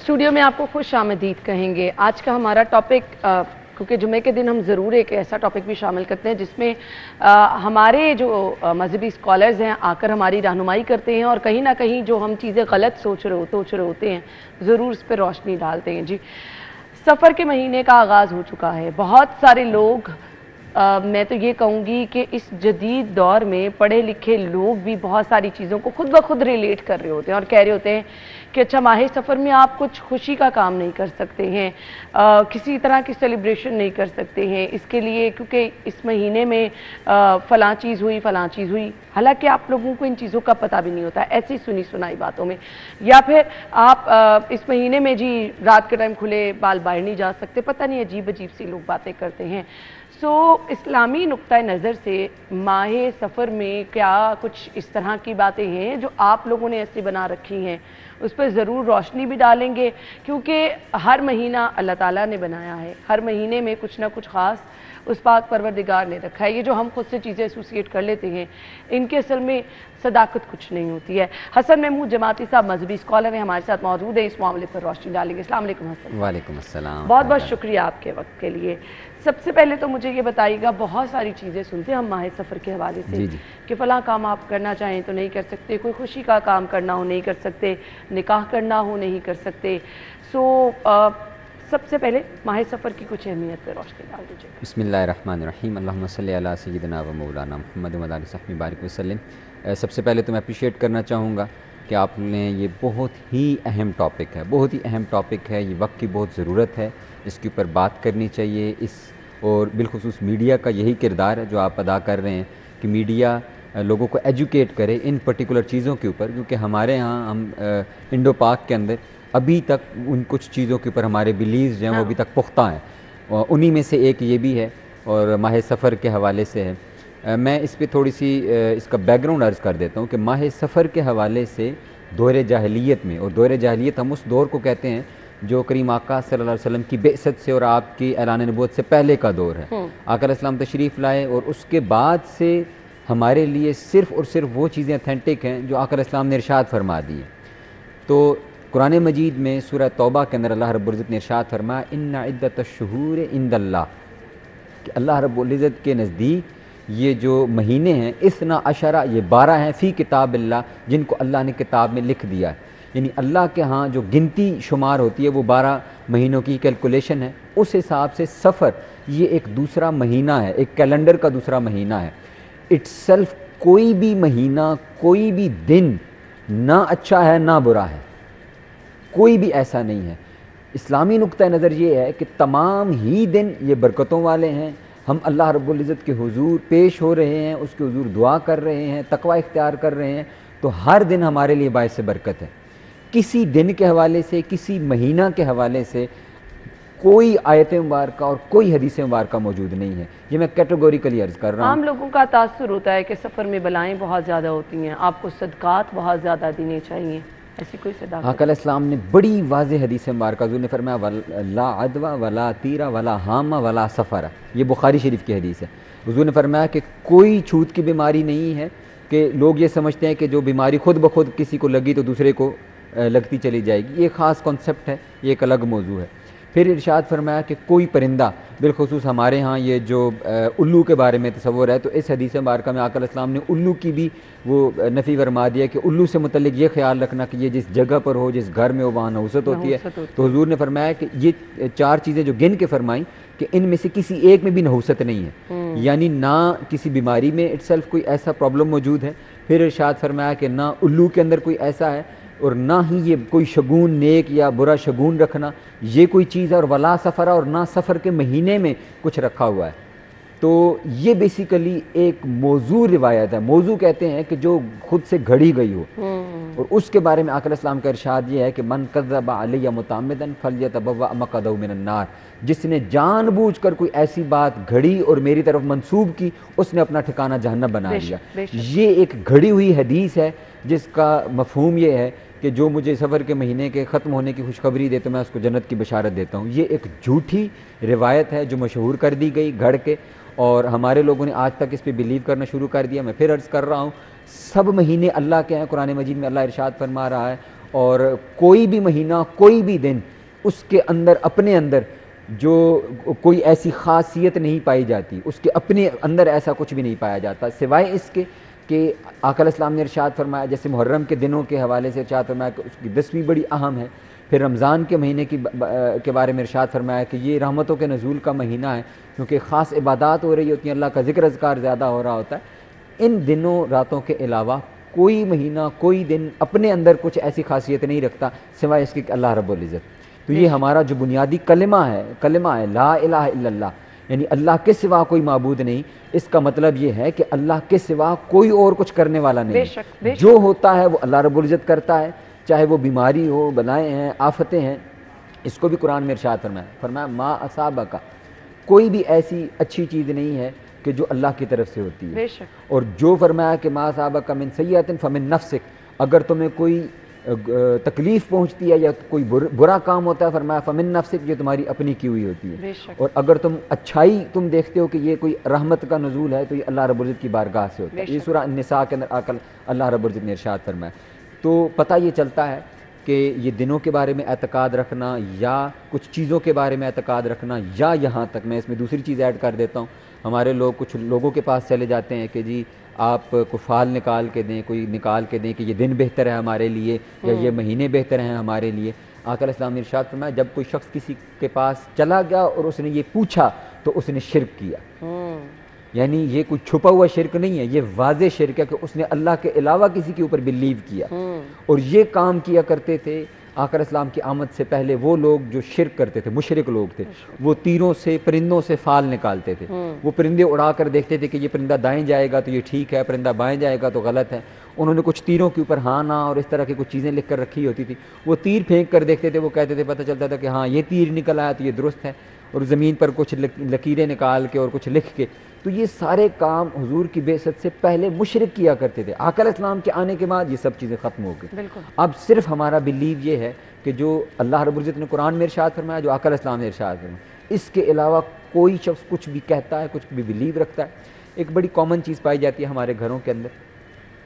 स्टूडियो में आपको खुश आमदीद कहेंगे। आज का हमारा टॉपिक, क्योंकि जुमे के दिन हम ज़रूर एक ऐसा टॉपिक भी शामिल करते हैं जिसमें हमारे जो मजहबी स्कॉलर्स हैं आकर हमारी रहनुमाई करते हैं और कहीं ना कहीं जो हम चीज़ें गलत सोच रहे होते हैं ज़रूर उस पर रोशनी डालते हैं। जी, सफ़र के महीने का आगाज़ हो चुका है, बहुत सारे लोग मैं तो ये कहूँगी कि इस जदीद दौर में पढ़े लिखे लोग भी बहुत सारी चीज़ों को खुद ब खुद रिलेट कर रहे होते हैं और कह रहे होते हैं कि अच्छा माह सफ़र में आप कुछ खुशी का काम नहीं कर सकते हैं, किसी तरह की सेलिब्रेशन नहीं कर सकते हैं इसके लिए क्योंकि इस महीने में फ़लाँ चीज़ हुई फ़लाँ चीज़ हुई। हालांकि आप लोगों को इन चीज़ों का पता भी नहीं होता, ऐसी सुनी सुनाई बातों में। या फिर आप इस महीने में जी रात के टाइम खुले बाल बाहर नहीं जा सकते, पता नहीं अजीब अजीब सी लोग बातें करते हैं। इस्लामी नुक्ता नज़र से माह सफ़र में क्या कुछ इस तरह की बातें हैं जो आप लोगों ने ऐसी बना रखी हैं, उस पर ज़रूर रोशनी भी डालेंगे क्योंकि हर महीना अल्लाह ताला ने बनाया है, हर महीने में कुछ ना कुछ ख़ास उस पाक परवरदिगार ने रखा है। ये जो हम खुद से चीज़ें एसोसिएट कर लेते हैं इनके असल में सदाकत कुछ नहीं होती है। हसन महमूद जमाती साहब मजहबी स्कॉलर हैं, हमारे साथ मौजूद है, इस मामले पर रोशनी डालेंगे। अस्सलाम वालेकुम हसन। वालेकुम अस्सलाम। बहुत बहुत शुक्रिया आपके वक्त के लिए। सबसे पहले तो मुझे ये बताइएगा, बहुत सारी चीज़ें सुनते हैं हम माह सफ़र के हवाले से कि फ़लाँ काम आप करना चाहें तो नहीं कर सकते, कोई खुशी का काम करना हो नहीं कर सकते, निकाह करना हो नहीं कर सकते। सबसे पहले माह सफ़र की कुछ अहमियत पर रोशनी डाल दीजिए। बिस्मिल्लाहिर्रहमानिर्रहीम, अल्लाहुम्मा सल्ली अला सय्यिदिना व मौलाना मुहम्मद व अला आलिहि वसहबिहि बारिक वसल्लम। सबसे पहले तो मैं अप्रिशिएट करना चाहूँगा कि आपने ये बहुत ही अहम टॉपिक है, बहुत ही अहम टॉपिक है, ये वक्त की बहुत ज़रूरत है, इसके ऊपर बात करनी चाहिए। और बिलखुसूस मीडिया का यही किरदार है जो आप अदा कर रहे हैं कि मीडिया लोगों को एजुकेट करे इन पर्टिकुलर चीज़ों के ऊपर, क्योंकि हमारे यहाँ हम इंडो पाक के अंदर अभी तक उन कुछ चीज़ों के ऊपर हमारे बिलीव्स जो हैं वो अभी तक पुख्ता हैं, और उन्हीं में से एक ये भी है और माह सफ़र के हवाले से है। मैं इस पर थोड़ी सी इसका बैकग्राउंड अर्ज़ कर देता हूँ कि माह सफ़र के हवाले से दौर जाहिलियत में, और दौर जाहिलियत हम उस दौर को कहते हैं जो करीम आका सल्लल्लाहु अलैहि वसल्लम की बेअसत से और आपकी ऐलान नबूवत से पहले का दौर है। आका अलैहिस्सलाम तशरीफ़ लाए और उसके बाद से हमारे लिए सिर्फ़ और सिर्फ वो चीज़ें अथेंटिक हैं जो आका अलैहिस्सलाम ने इरशाद फरमा दी है। तो कुरान मजीद में सूरह तौबा के अंदर अल्लाह रब्बुल इज़्ज़त ने इरशाद फरमाया इन्ना इद्दतुश्शुहूर इंदल्लाह, कि अल्लाह रब्बुल इज़्ज़त के नज़दीक ये जो महीने हैं इस्ना अशरा, ये 12 हैं फ़ी किताबिल्लाह, जिनको अल्लाह ने किताब में लिख दिया है। यानी अल्लाह के यहाँ जो गिनती शुमार होती है वो 12 महीनों की कैलकुलेशन है। उस हिसाब से सफ़र ये एक दूसरा महीना है, एक कैलेंडर का दूसरा महीना है। इट्सेल्फ कोई भी महीना, कोई भी दिन ना अच्छा है ना बुरा है, कोई भी ऐसा नहीं है। इस्लामी नुक्ता नज़र ये है कि तमाम ही दिन ये बरकतों वाले हैं। हम अल्लाह रब्बुल इज़्ज़त के हुजूर पेश हो रहे हैं, उसके हुजूर दुआ कर रहे हैं, तकवा इख्तियार कर रहे हैं, तो हर दिन हमारे लिए बाइस बरकत है। किसी दिन के हवाले से, किसी महीना के हवाले से कोई आयत मुबारका और कोई हदीस मुबारका मौजूद नहीं है। ये मैं कैटेगोरिकली अर्ज़ कर रहा हूँ। आम लोगों का तासुर होता है कि सफ़र में बलाएँ बहुत ज़्यादा होती हैं, आपको सदकात बहुत ज़्यादा देने चाहिए, ऐसी कोई सदाकत? आका अलैहिस्सलाम ने बड़ी वाज़ेह हदीस मुबारका हुज़ूर ने फरमाया ला अदवा वला तीरा वला हामा वला सफ़रा, ये बुखारी शरीफ की हदीस है। हुज़ूर ने फरमाया कि कोई छूत की बीमारी नहीं है कि लोग ये समझते हैं कि जो बीमारी खुद ब खुद किसी को लगी तो दूसरे को लगती चली जाएगी। ये ख़ास कॉन्सेप्ट है, ये एक अलग मौजू है। फिर इरशाद फरमाया कि कोई परिंदा, बिलखुसूस हमारे यहाँ ये जो उल्लू के बारे में तसव्वुर है, तो इस हदीस मुबारका में आका अलैहिस्सलाम ने उल्लू की भी वो नफ़ी फरमा दिया कि उल्लू से मुतल्लिक ये ख्याल रखना कि ये जिस जगह पर हो, जिस घर में हो, वहाँ नहुसत होती है। तो हुजूर ने फरमाया कि ये 4 चीज़ें जो गिन के फरमाई कि इनमें से किसी एक में भी नहुसत नहीं है, यानी ना किसी बीमारी में इटसेल्फ कोई ऐसा प्रॉब्लम मौजूद है। फिर इरशाद फरमाया कि ना उल्लू के अंदर कोई ऐसा है और ना ही ये कोई शगुन नेक या बुरा शगुन रखना ये कोई चीज़ है, और वला सफ़रा, और ना सफ़र के महीने में कुछ रखा हुआ है। तो ये बेसिकली एक मौजू रिवायत है। मौजू कहते हैं कि जो खुद से घड़ी गई हो, और उसके बारे में आका अलैहिस्सलाम का इरशाद ये है कि मन कज़्ज़बा अलैया मुतअम्मिदन फल्यतबव्वा मक़अदहु मिनन नार, जिसने जानबूझकर कोई ऐसी बात घड़ी और मेरी तरफ मंसूब की, उसने अपना ठिकाना जहन्नम बना लिया। ये एक घड़ी हुई हदीस है जिसका मफ़हूम ये है कि जो मुझे सफ़र के महीने के ख़त्म होने की खुशखबरी दे तो मैं उसको जन्नत की बशारत देता हूँ। ये एक झूठी रिवायत है जो मशहूर कर दी गई घड़ के, और हमारे लोगों ने आज तक इस पर बिलीव करना शुरू कर दिया। मैं फिर अर्ज़ कर रहा हूँ, सब महीने अल्लाह के हैं। कुरान मजीद में अल्लाह इरशाद फरमा रहा है, और कोई भी महीना, कोई भी दिन, उसके अंदर अपने अंदर जो कोई ऐसी खासियत नहीं पाई जाती, उसके अपने अंदर ऐसा कुछ भी नहीं पाया जाता सिवाय इसके कि आका अलैहिस्सलाम ने इरशाद फरमाया, जैसे मुहर्रम के दिनों के हवाले से इरशाद फरमाया कि उसकी 10वीं बड़ी अहम है, फिर रमज़ान के महीने के बारे में इरशाद फरमाया कि ये रहमतों के नज़ूल का महीना है, क्योंकि ख़ास इबादत हो रही होती हैं, अल्लाह का ज़िक्र अज़कार ज़्यादा हो रहा होता है। इन दिनों रातों के अलावा कोई महीना कोई दिन अपने अंदर कुछ ऐसी खासियत नहीं रखता सिवाय इसकी अल्लाह रब्बुल इज़्ज़त। तो ये हमारा जो बुनियादी कलिमा है ला इलाहा इल्लल्लाह, यानी अल्लाह के सिवा कोई माबूद नहीं। इसका मतलब ये है कि अल्लाह के सिवा कोई और कुछ करने वाला नहीं है। जो होता है वो अल्लाह रब्बुल इज़्ज़त करता है, चाहे वो बीमारी हो, बलाएँ हैं, आफतें हैं। इसको भी कुरान में इरशाद फरमाया मा असाबा का, कोई भी ऐसी अच्छी चीज़ नहीं है कि जो अल्लाह की तरफ से होती है। और जो फरमाया कि मा असाबा का मिन सय्यतिन फमिन नफ्सिक, अगर तुम्हें कोई तकलीफ़ पहुँचती है या कोई बुरा काम होता है, फरमाया फमिन नफ्सिक, जो तुम्हारी अपनी की हुई होती है। और अगर तुम अच्छाई तुम देखते हो कि ये कोई रहमत का नज़ूल है, तो ये अल्लाह रब्बुल इज़्ज़त की बारगाह से होता है। ये सूरह निसा के अंदर आकल अल्लाह रब्बुल इज़्ज़त ने इरशाद फरमाया। तो पता ये चलता है कि ये दिनों के बारे में एतकाद रखना या कुछ चीज़ों के बारे में एतकाद रखना, या यहाँ तक मैं इसमें दूसरी चीज़ ऐड कर देता हूँ, हमारे लोग कुछ लोगों के पास चले जाते हैं कि जी आप कोई फाल निकाल के दें, कोई निकाल के दें कि ये दिन बेहतर है हमारे लिए या ये महीने बेहतर हैं हमारे लिए। आका अलैहिस्सलाम ने इरशाद फरमाया, जब कोई शख्स किसी के पास चला गया और उसने ये पूछा तो उसने शिर्क किया। यानी ये कोई छुपा हुआ शिर्क नहीं है, ये वाज़े शिर्क है कि उसने अल्लाह के अलावा किसी के ऊपर बिलीव किया। और ये काम किया करते थे आका अलैहिस्सलाम की आमद से पहले वो लोग जो शिर्क करते थे, मुशरिक लोग थे। वो तीरों से परिंदों से फाल निकालते थे। वो परिंदे उड़ा कर देखते थे कि ये परिंदा दाएं जाएगा तो ये ठीक है, परिंदा बाएं जाएगा तो गलत है। उन्होंने कुछ तीरों के ऊपर हाँ ना और इस तरह की कुछ चीज़ें लिख कर रखी होती थी। वो तीर फेंक कर देखते थे, वो कहते थे, पता चलता था कि हाँ ये तीर निकल आया तो ये दुरुस्त है। और ज़मीन पर कुछ लकीरें निकाल के और कुछ लिख के, तो ये सारे काम हुजूर की बेइज्जत से पहले मुशरिक किया करते थे। आका अलैहिस्सलाम के आने के बाद ये सब चीज़ें ख़त्म हो गई। अब सिर्फ हमारा बिलीव ये है कि जो अल्लाह रब्बुल इज़्ज़त ने कुरान में इरशाद फरमाया, जो आका अलैहिस्सलाम ने इरशाद फरमाया, इसके अलावा कोई शख्स कुछ भी कहता है, कुछ भी बिलीव रखता है। एक बड़ी कॉमन चीज़ पाई जाती है हमारे घरों के अंदर,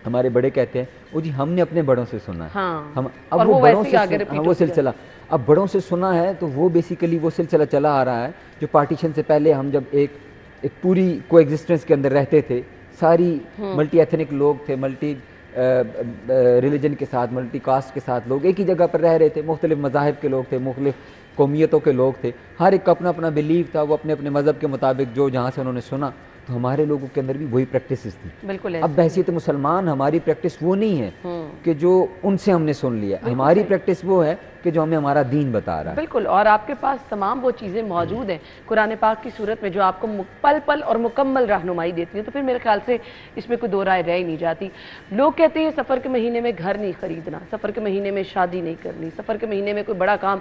हमारे बड़े कहते हैं वो जी हमने अपने बड़ों से सुना है। हम अब वो बड़ों से वो सिलसिला अब बड़ों से सुना है, तो वो बेसिकली वो सिलसिला चला आ रहा है जो पार्टीशन से पहले हम जब एक पूरी को एग्जिस्टेंस के अंदर रहते थे, सारी मल्टी एथनिक लोग थे, मल्टी रिलीजन के साथ, मल्टी कास्ट के साथ लोग एक ही जगह पर रह रहे थे। मुख्तलिफ मज़ाहिब के लोग थे, मुख्तलिफ कौमियतों के लोग थे, हर एक का अपना अपना बिलीव था। वो अपने अपने मज़हब के मुताबिक जो जहाँ से उन्होंने सुना, तो हमारे लोगों के अंदर भी वही प्रैक्टिस थी। बिल्कुल। अब बहसीत मुसलमान हमारी प्रैक्टिस वो नहीं है कि जो उनसे हमने सुन लिया, हमारी प्रैक्टिस वो है कि जो हमें हमारा दीन बता रहा है। बिल्कुल। और आपके पास तमाम वो चीज़ें मौजूद हैं कुरान पाक की सूरत में जो आपको पल पल और मुकम्मल रहनुमाई देती हैं, तो फिर मेरे ख्याल से इसमें कोई दो राय रह ही नहीं जाती। लोग कहते हैं सफ़र के महीने में घर नहीं खरीदना, सफ़र के महीने में शादी नहीं करनी, सफ़र के महीने में कोई बड़ा काम।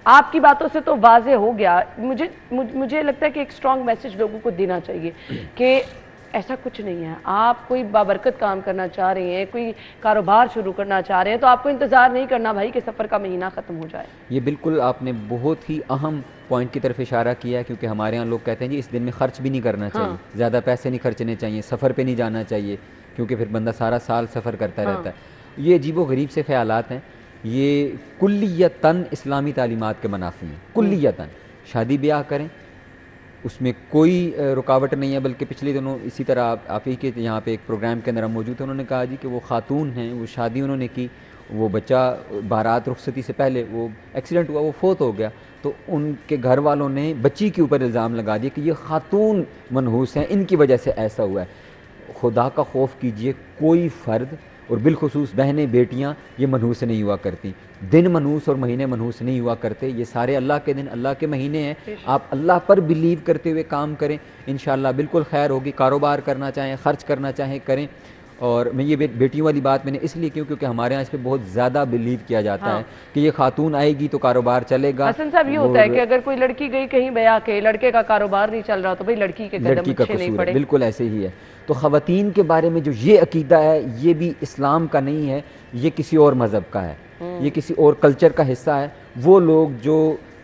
आपकी बातों से तो वाज़े हो गया। मुझे लगता है कि एक स्ट्रॉन्ग मैसेज लोगों को देना चाहिए कि ऐसा कुछ नहीं है। आप कोई बाबरकत काम करना चाह रहे हैं, कोई कारोबार शुरू करना चाह रहे हैं, तो आपको इंतज़ार नहीं करना भाई कि सफ़र का महीना ख़त्म हो जाए। ये बिल्कुल आपने बहुत ही अहम पॉइंट की तरफ इशारा किया है, क्योंकि हमारे यहाँ लोग कहते हैं जी इस दिन में ख़र्च भी नहीं करना चाहिए, ज़्यादा पैसे नहीं खर्चने चाहिए, सफ़र पे नहीं जाना चाहिए, क्योंकि फिर बंदा सारा साल सफ़र करता रहता है। ये अजीबो गरीब से ख्यालात हैं। ये कुल्लियतन इस्लामी तालीमात के मुनाफी हैं। कुल्लियतन शादी ब्याह करें, उसमें कोई रुकावट नहीं है। बल्कि पिछले दिनों इसी तरह आप ही के यहाँ पे एक प्रोग्राम के अंदर हम मौजूद थे, उन्होंने कहा जी कि वो खातून हैं, वो शादी उन्होंने की, वो बच्चा बारात रुखसती से पहले वो एक्सीडेंट हुआ, वो फोत हो गया, तो उनके घर वालों ने बच्ची के ऊपर इल्ज़ाम लगा दिया कि ये खातून मनहूस हैं, इनकी वजह से ऐसा हुआ है। खुदा का खौफ कीजिए, कोई फ़र्द और बिलखुसूस बहनें बेटियां ये मनहूस नहीं हुआ करती। दिन मनहूस और महीने मनहूस नहीं हुआ करते। ये सारे अल्लाह के दिन, अल्लाह के महीने हैं। आप अल्लाह पर बिलीव करते हुए काम करें, इंशाअल्लाह बिल्कुल खैर होगी। कारोबार करना चाहें, ख़र्च करना चाहें, करें। और मैं ये बेटियों वाली बात मैंने इसलिए क्योंकि हमारे यहाँ इस पर बहुत ज़्यादा बिलीव किया जाता है कि ये खातून आएगी तो कारोबार चलेगा। हसन साहब, ये होता है कि अगर कोई लड़की गई कहीं बया के, लड़के का कारोबार नहीं चल रहा, तो भाई लड़की के कदम अच्छे नहीं पड़े। बिल्कुल ऐसे ही है। तो ख़वातीन के बारे में जो ये अकीदा है, ये भी इस्लाम का नहीं है, ये किसी और मज़हब का है, ये किसी और कल्चर का हिस्सा है। वो लोग जो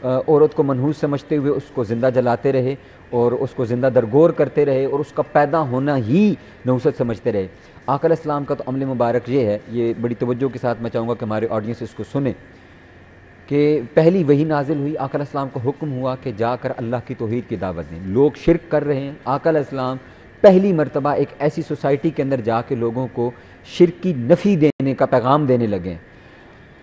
औरत को मनहूस समझते हुए उसको ज़िंदा जलाते रहे और उसको ज़िंदा दरगोर करते रहे और उसका पैदा होना ही नहुसत समझते रहे। आका अलैहिस्सलाम का तो अमल मुबारक ये है, ये बड़ी तवज्जो के साथ मैं चाहूँगा कि हमारे ऑडियंस इसको सुने, कि पहली वही नाजिल हुई, आका अलैहिस्सलाम को हुक्म हुआ कि जाकर अल्लाह की तौहीद की दावत दें। लोग शिर्क कर रहे हैं। आका अलैहिस्सलाम पहली मरतबा एक ऐसी सोसाइटी के अंदर जाके लोगों को शिर्क की नफ़ी देने का पैगाम देने लगे।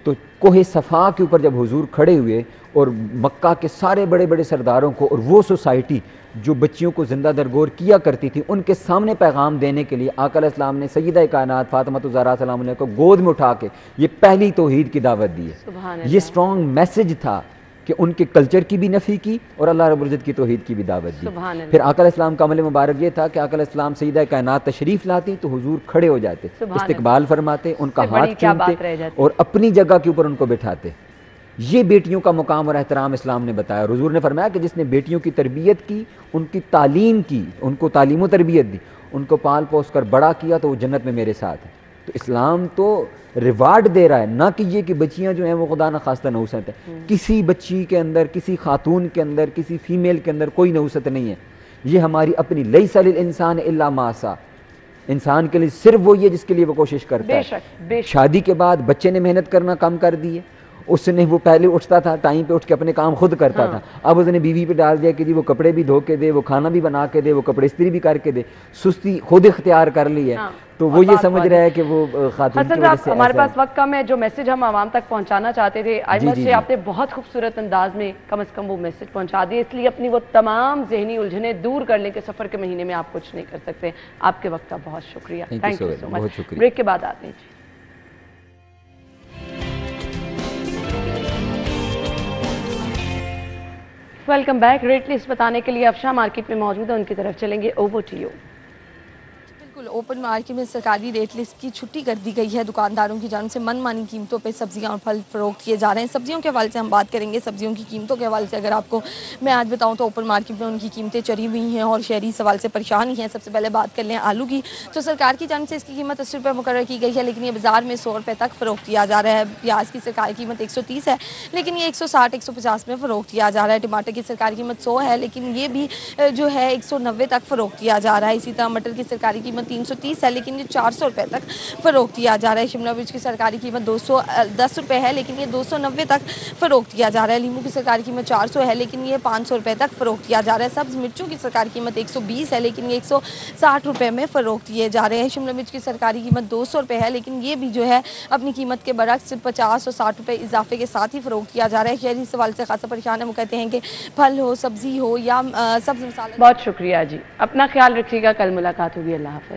तो कोहे सफ़ा के ऊपर जब हुजूर खड़े हुए और मक्का के सारे बड़े बड़े सरदारों को और वो सोसाइटी जो बच्चियों को ज़िंदा दरगोर किया करती थी उनके सामने पैगाम देने के लिए आका अलैहिस्सलाम ने सैयदा कायनात फातिमा ज़हरा सलाम अलैहा को गोद में उठा के ये पहली तौहीद की दावत दी है। ये स्ट्रॉन्ग मैसेज था कि उनके कल्चर की भी नफ़ी की और अल्लाह रब्बुल इज़्ज़त की तौहीद की भी दावत दी। फिर आका अलैहिस्सलाम का अमल मुबारक ये था कि आका अलैहिस्सलाम सैयदा कायनात तशरीफ़ लाती तो हुजूर खड़े हो जाते, इस्तकबाल फरमाते, उनका हाथ चूमते और अपनी जगह के ऊपर उनको बिठाते। ये बेटियों का मुकाम और एहतराम इस्लाम ने बताया। हुजूर ने फरमाया कि जिसने बेटियों की तरबियत की, उनकी तालीम की, उनको तालीम और तरबियत दी, उनको पाल पोस कर बड़ा किया तो वो जन्नत में मेरे साथ है। तो इस्लाम तो रिवार्ड दे रहा है, ना कि ये कि बच्चियां जो हैं वो खुदा न खास्ता नहुसत है। किसी बच्ची के अंदर, किसी खातून के अंदर, किसी फीमेल के अंदर कोई नहुसत नहीं है। ये हमारी अपनी लैसा लिल इंसान इल्ला मा सा, इंसान के लिए सिर्फ वही है जिसके लिए वो कोशिश करता है। शादी के बाद बच्चे ने मेहनत करना कम कर दी है। उसने वो पहले उठता था टाइम पे, उठ के अपने काम खुद करता था। अब उसने बीवी पे डाल दिया कि जी वो कपड़े भी धो के दे, वो खाना भी बना के दे, वो कपड़े इस्त्री भी करके दे, सुस्ती खुद इख्तियार कर ली है। तो वो ये समझ रहा है कि वो खातून की वजह से। हमारे पास वक्त कम है, जो मैसेज हम आवाम तक पहुंचाना चाहते थे अहमद से आपने बहुत खूबसूरत अंदाज में कम से कम वो मैसेज पहुंचा दिए, इसलिए अपनी वो तमाम जहनी उलझने दूर करने के सफर के महीने में आप कुछ नहीं कर सकते। आपके वक्त का बहुत शुक्रिया, thank you so much. Break के बाद आते हैं। Welcome back. रेट लिस्ट बताने के लिए अफशा मार्केट में मौजूद है, उनकी तरफ चलेंगे। Over to you. Open market में सरकारी रेट लिस्ट की छुट्टी कर दी गई है। दुकानदारों की जान से मनमानी कीमतों पे सब्जियां और फल फरोख्त किए जा रहे हैं। सब्जियों के हवाले से हम बात करेंगे। सब्जियों की कीमतों के हवाले से अगर आपको मैं आज बताऊं तो ओपन मार्केट में उनकी कीमतें चढ़ी हुई हैं और शहरी सवाल से परेशान ही हैं। सबसे पहले बात कर लें आलू की, तो सरकार की जान से इसकी कीमत 80 रुपये मुकर्रर की गई है, लेकिन ये बाजार में 100 रुपये तक फ़रोख्त किया जा रहा है। प्याज की सरकारी कीमत 130 है, लेकिन ये 160-150 में फ़रोख्त किया जा रहा है। टमाटर की सरकारी कीमत 100 है, लेकिन ये भी जो है 190 तक फ़रोख्त किया जा रहा है। इसी तरह मटर की सरकारी कीमत 330 है, लेकिन ये 400 रुपये तक फ़रोख्त किया जा रहा है। शिमला मिर्च की सरकारी कीमत 210 रुपये है, लेकिन ये 290 तक फ़रोख्त किया जा रहा है। लींबू की सरकारी कीमत 400 है, लेकिन ये 500 रुपये तक फ़रोख्त किया जा रहा है। सब्ज़ मिर्चों की सरकारी कीमत 120 है, लेकिन ये 160 रुपये में फ़रोख्त किए जा रहे हैं। शिमला मिर्च की सरकारी कीमत 200 रुपये है, लेकिन ये भी जो है अपनी कीमत के बरक्स 50 और 60 रुपये इजाफे के साथ ही फ़रोख्त किया जा रहा है। शहरी सवाल से खासा परेशान है। वो कहते हैं कि फल हो, सब्ज़ी हो या सब्ज़ मसाला। बहुत शुक्रिया जी, अपना ख्याल रखिएगा। कल मुलाकात होगी। अल्लाह हाफ़िज़।